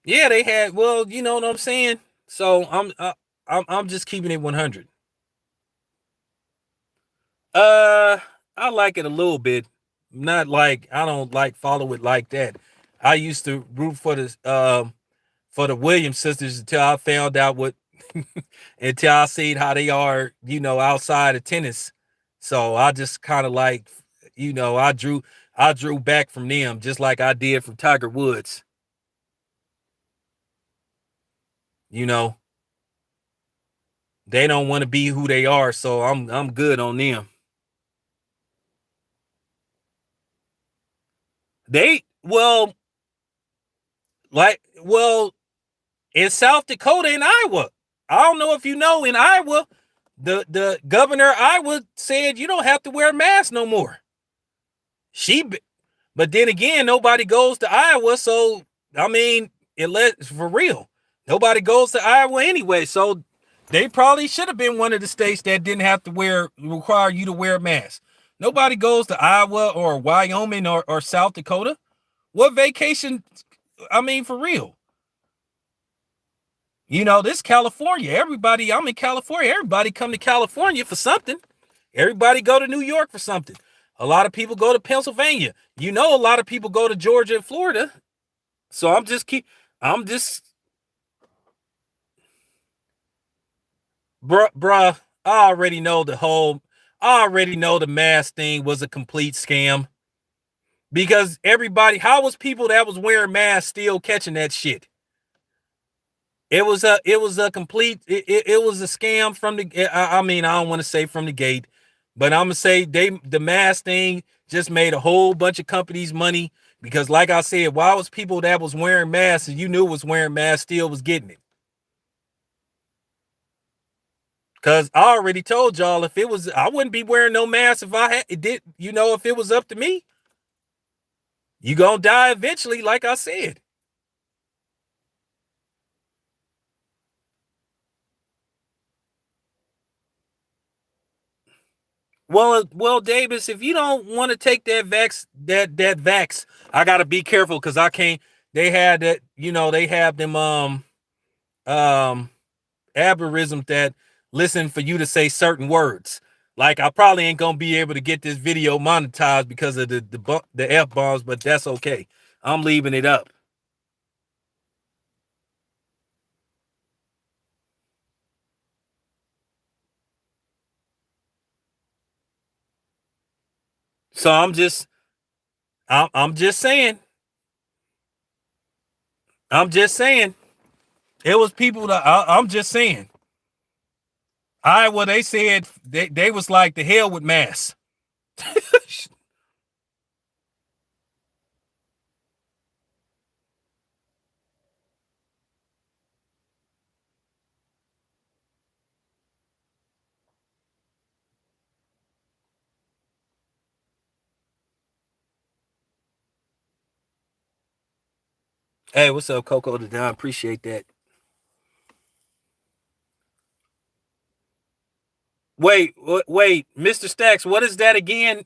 they had. Well, you know what I'm saying. So I'm just keeping it 100. I like it a little bit. Not like, I don't like follow it like that. I used to root for the Williams sisters until I found out until I seen how they are, outside of tennis. So I just kind of like, I drew back from them just like I did from Tiger Woods. They don't want to be who they are, so I'm good on them. In South Dakota and Iowa, I don't know if you know, in Iowa, the governor of Iowa said you don't have to wear a mask no more. But then again, nobody goes to Iowa, so I mean, for real, nobody goes to Iowa anyway. So they probably should have been one of the states that didn't have to require you to wear a mask. Nobody goes to Iowa or Wyoming or South Dakota. What vacation? I mean, for real. This California. I'm in California. Everybody come to California for something. Everybody go to New York for something. A lot of people go to Pennsylvania. A lot of people go to Georgia and Florida. So bruh, I already know the mask thing was a complete scam. Because how was people that was wearing masks still catching that shit? It was a complete, it was a scam from I don't want to say from the gate, But I'm gonna say the mask thing just made a whole bunch of companies money because, like I said, why was people that was wearing masks and you knew was wearing masks still was getting it? Cause I already told y'all if it was, I wouldn't be wearing no mask if I had it did. You know, if it was up to me, you gonna die eventually, like I said. Well, Davis, if you don't want to take that vax, I gotta be careful because I can't. They had that, they have them um algorithms that listen for you to say certain words. Like I probably ain't gonna be able to get this video monetized because of the f bombs, but that's okay. I'm leaving it up. So I'm just saying. I'm just saying. It was people that I'm just saying. Well, they said they was like the hell with mass. Hey, what's up, Coco the Don? Appreciate that. Wait, Mr. Stacks, what is that again?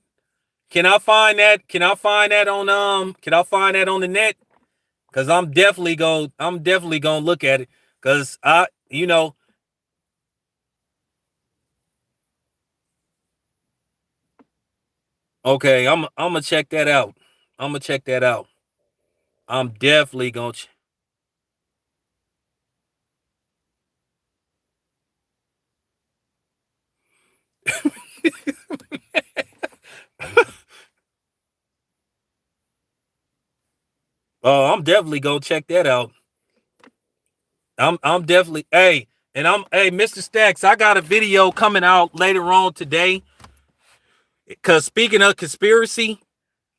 Can I find that? Can I find that on Can I find that on the net? Cause I'm definitely gonna look at it. Cause okay, I'm gonna check that out. I'm gonna check that out. I'm definitely gonna. Oh, I'm definitely gonna check that out. I'm definitely hey, Mr. Stacks, I got a video coming out later on today. Cause speaking of conspiracy,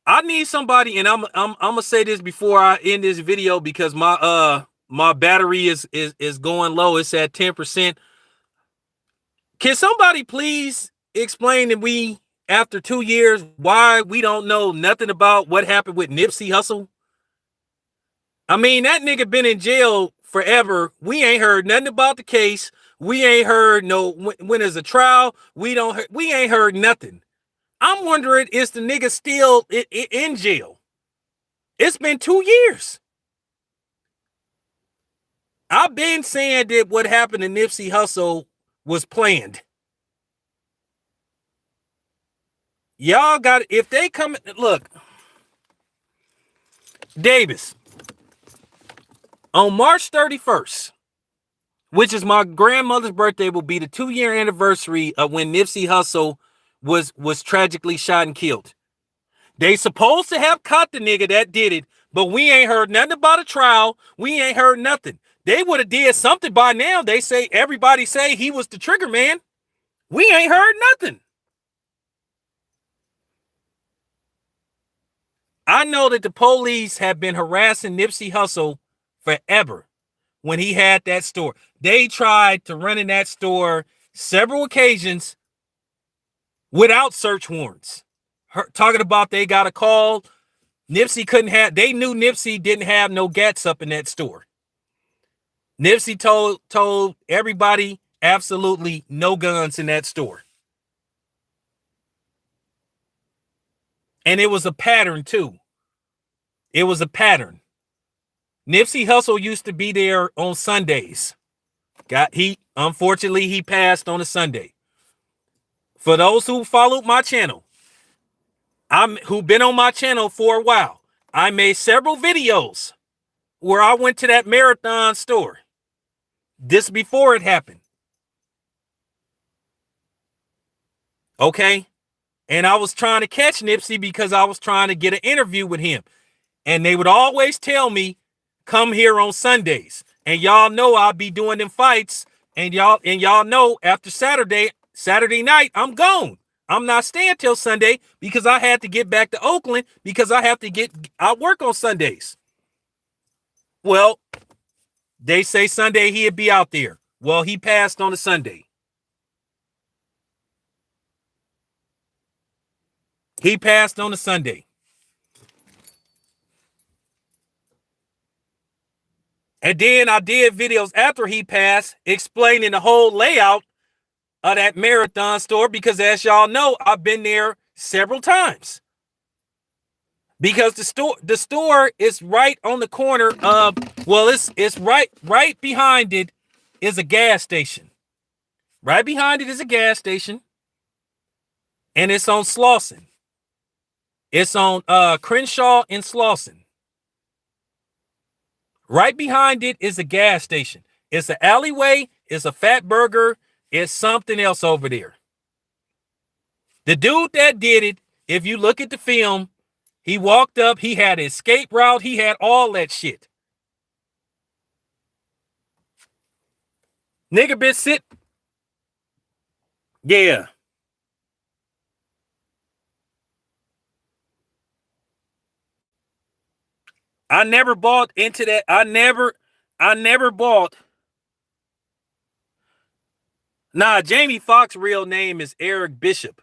I need somebody, and I'm gonna say this before I end this video because my battery is going low. It's at 10%. Can somebody please explain to me after 2 years why we don't know nothing about what happened with Nipsey Hussle? I mean, that nigga been in jail forever. We ain't heard nothing about the case. We ain't heard no when there's a trial. We ain't heard nothing. I'm wondering, is the nigga still in jail? It's been 2 years. I've been saying that what happened to Nipsey Hussle was planned. Y'all got, if they come, look, Davis, on March 31st, which is my grandmother's birthday, will be the 2-year anniversary of when Nipsey Hussle was tragically shot and killed. They supposed to have caught the nigga that did it, but we ain't heard nothing about a trial. We ain't heard nothing. They would have did something by now. They say, everybody say he was the trigger man. We ain't heard nothing. I know that the police have been harassing Nipsey Hussle forever when he had that store. They tried to run in that store several occasions without search warrants. Talking about they got a call. Nipsey couldn't have, they knew Nipsey didn't have no gats up in that store. Nipsey told everybody absolutely no guns in that store. And it was a pattern too. It was a pattern. Nipsey Hussle used to be there on Sundays. Unfortunately he passed on a Sunday. For those who followed my channel, who've been on my channel for a while, I made several videos where I went to that Marathon store. This before it happened. Okay? And I was trying to catch Nipsey because I was trying to get an interview with him. And they would always tell me, come here on Sundays. And y'all know I'll be doing them fights. And y'all know after Saturday night, I'm gone. I'm not staying till Sunday because I had to get back to Oakland because I work on Sundays. Well, they say Sunday he'd be out there. Well, he passed on a Sunday. He passed on a Sunday. And then I did videos after he passed explaining the whole layout of that Marathon store because, as y'all know, I've been there several times. Because the store is right on the corner of, well, it's right behind it is a gas station. Right behind it is a gas station. And it's on Slauson. It's on Crenshaw and Slauson. Right behind it is a gas station. It's an alleyway. It's a Fat Burger. It's something else over there. The dude that did it, if you look at the film, he walked up. He had an escape route. He had all that shit. Nigga been sit. Yeah. I never bought into that. I never bought. Nah, Jamie Foxx's real name is Eric Bishop.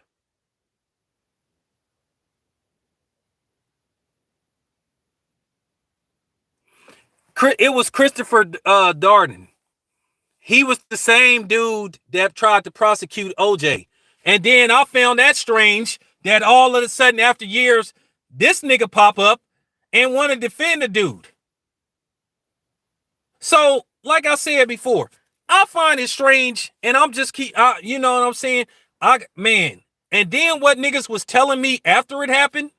It was Christopher Darden. He was the same dude that tried to prosecute OJ. And then I found that strange that all of a sudden after years, this nigga pop up and want to defend the dude. So, like I said before, I find it strange, and I'm just you know what I'm saying? And then what niggas was telling me after it happened,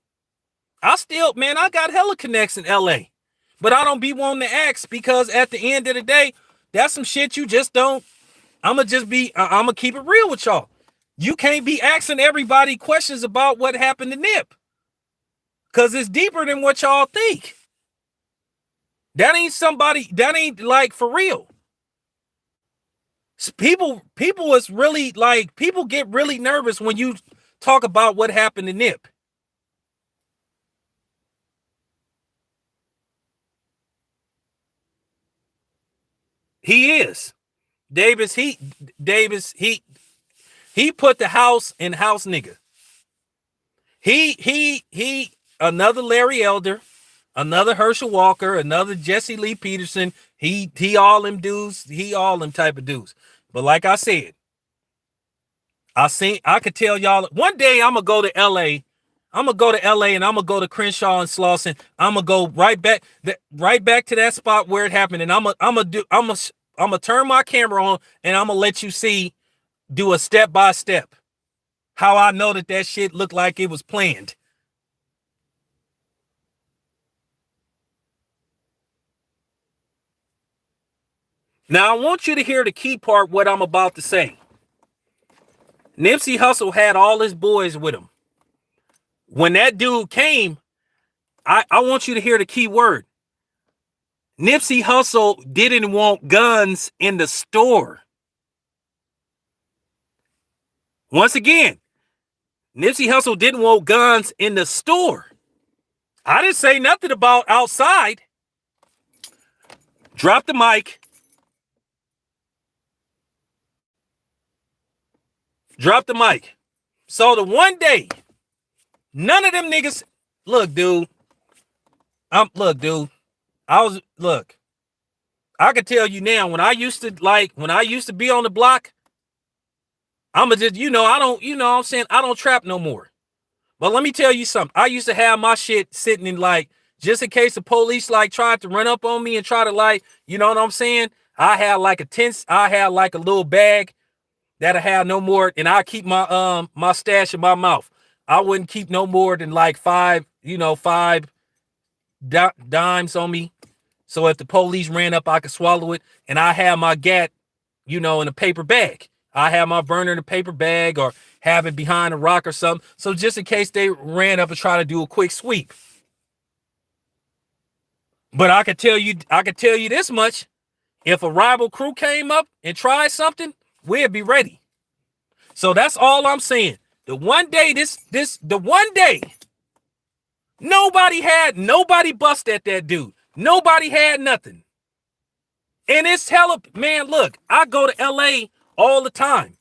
I got hella connects in LA. But I don't be wanting to ask because at the end of the day, that's some shit you just don't. I'ma keep it real with y'all. You can't be asking everybody questions about what happened to Nip. Cause it's deeper than what y'all think. That ain't like for real. People is really like, people get really nervous when you talk about what happened to Nip. He is. Davis, he put the house in house nigga. He another Larry Elder, another Herschel Walker, another Jesse Lee Peterson. He all them dudes, he all them type of dudes. But like I said, I could tell y'all one day I'm gonna go to LA. I'm gonna go to LA and I'm gonna go to Crenshaw and Slauson. I'm gonna go right back to that spot where it happened, and I'm gonna turn my camera on and I'm gonna let you do a step by step how I know that shit looked like it was planned. Now I want you to hear the key part what I'm about to say. Nipsey Hussle had all his boys with him. When that dude came, I want you to hear the key word. Nipsey Hussle didn't want guns in the store. Once again, Nipsey Hussle didn't want guns in the store. I didn't say nothing about outside. Drop the mic. Drop the mic. So the one day, none of them niggas, look, dude. I could tell you now, when I used to be on the block, I'ma just, I don't trap no more. But let me tell you something. I used to have my shit sitting in just in case the police tried to run up on me and try to you know what I'm saying? I had a little bag that I had no more, and I keep my my stash in my mouth. I wouldn't keep no more than five dimes on me. So if the police ran up, I could swallow it. And I have my gat, in a paper bag. I have my burner in a paper bag or have it behind a rock or something. So just in case they ran up and try to do a quick sweep. But I could tell you this much. If a rival crew came up and tried something, we'd be ready. So that's all I'm saying. The one day, the one day, nobody bust at that dude. Nobody had nothing. And it's hella, man, look, I go to LA all the time.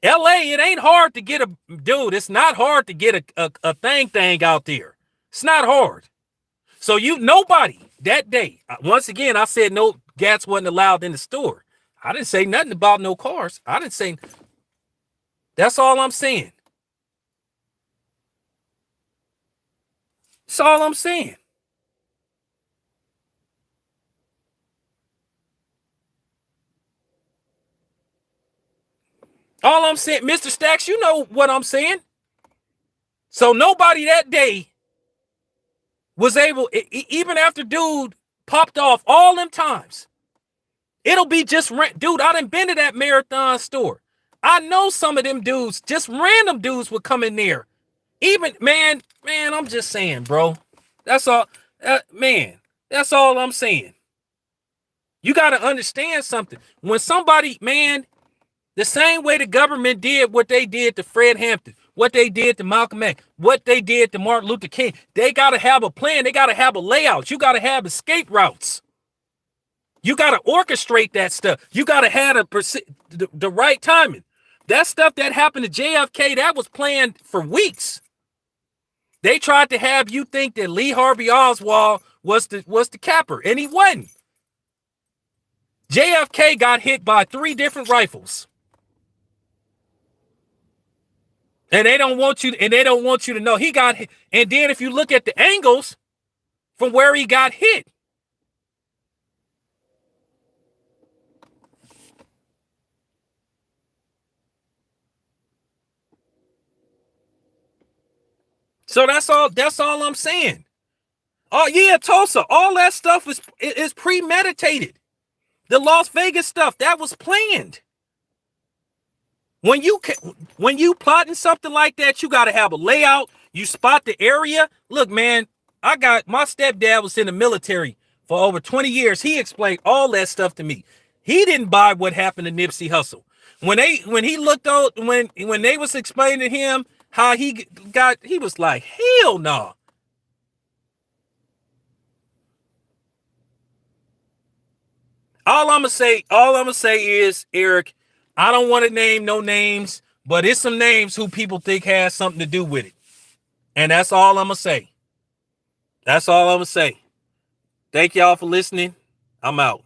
LA, it ain't hard to get dude, it's not hard to get a thing out there. It's not hard. So nobody that day, once again, I said no gas wasn't allowed in the store. I didn't say nothing about no cars. I didn't say, that's all I'm saying. That's all I'm saying. All I'm saying, Mr. Stacks, you know what I'm saying. So nobody that day was able, even after dude popped off all them times, it'll be just, dude, I done been to that Marathon store. I know some of them dudes, just random dudes would come in there. Even, man, I'm just saying, bro. That's all, man, that's all I'm saying. You got to understand something. When somebody, man, the same way the government did what they did to Fred Hampton, what they did to Malcolm X, what they did to Martin Luther King, they got to have a plan. They got to have a layout. You got to have escape routes. You got to orchestrate that stuff. You got to have the right timing. That stuff that happened to JFK, that was planned for weeks. They tried to have you think that Lee Harvey Oswald was the capper, and he wasn't. JFK got hit by 3 different rifles. And they don't want you to know he got hit. And then if you look at the angles from where he got hit, so that's all I'm saying. Oh yeah, Tulsa, all that stuff is premeditated. The Las Vegas stuff, that was planned. When you plotting something like that, you got to have a layout. You spot the area. Look, man, my stepdad was in the military for over 20 years. He explained all that stuff to me. He didn't buy what happened to Nipsey Hussle. When he looked out, when they was explaining to him how he was like, hell no. Nah. All I'm gonna say is, Eric, I don't want to name no names, but it's some names who people think has something to do with it. And that's all I'm gonna say. That's all I'm gonna say. Thank y'all for listening. I'm out.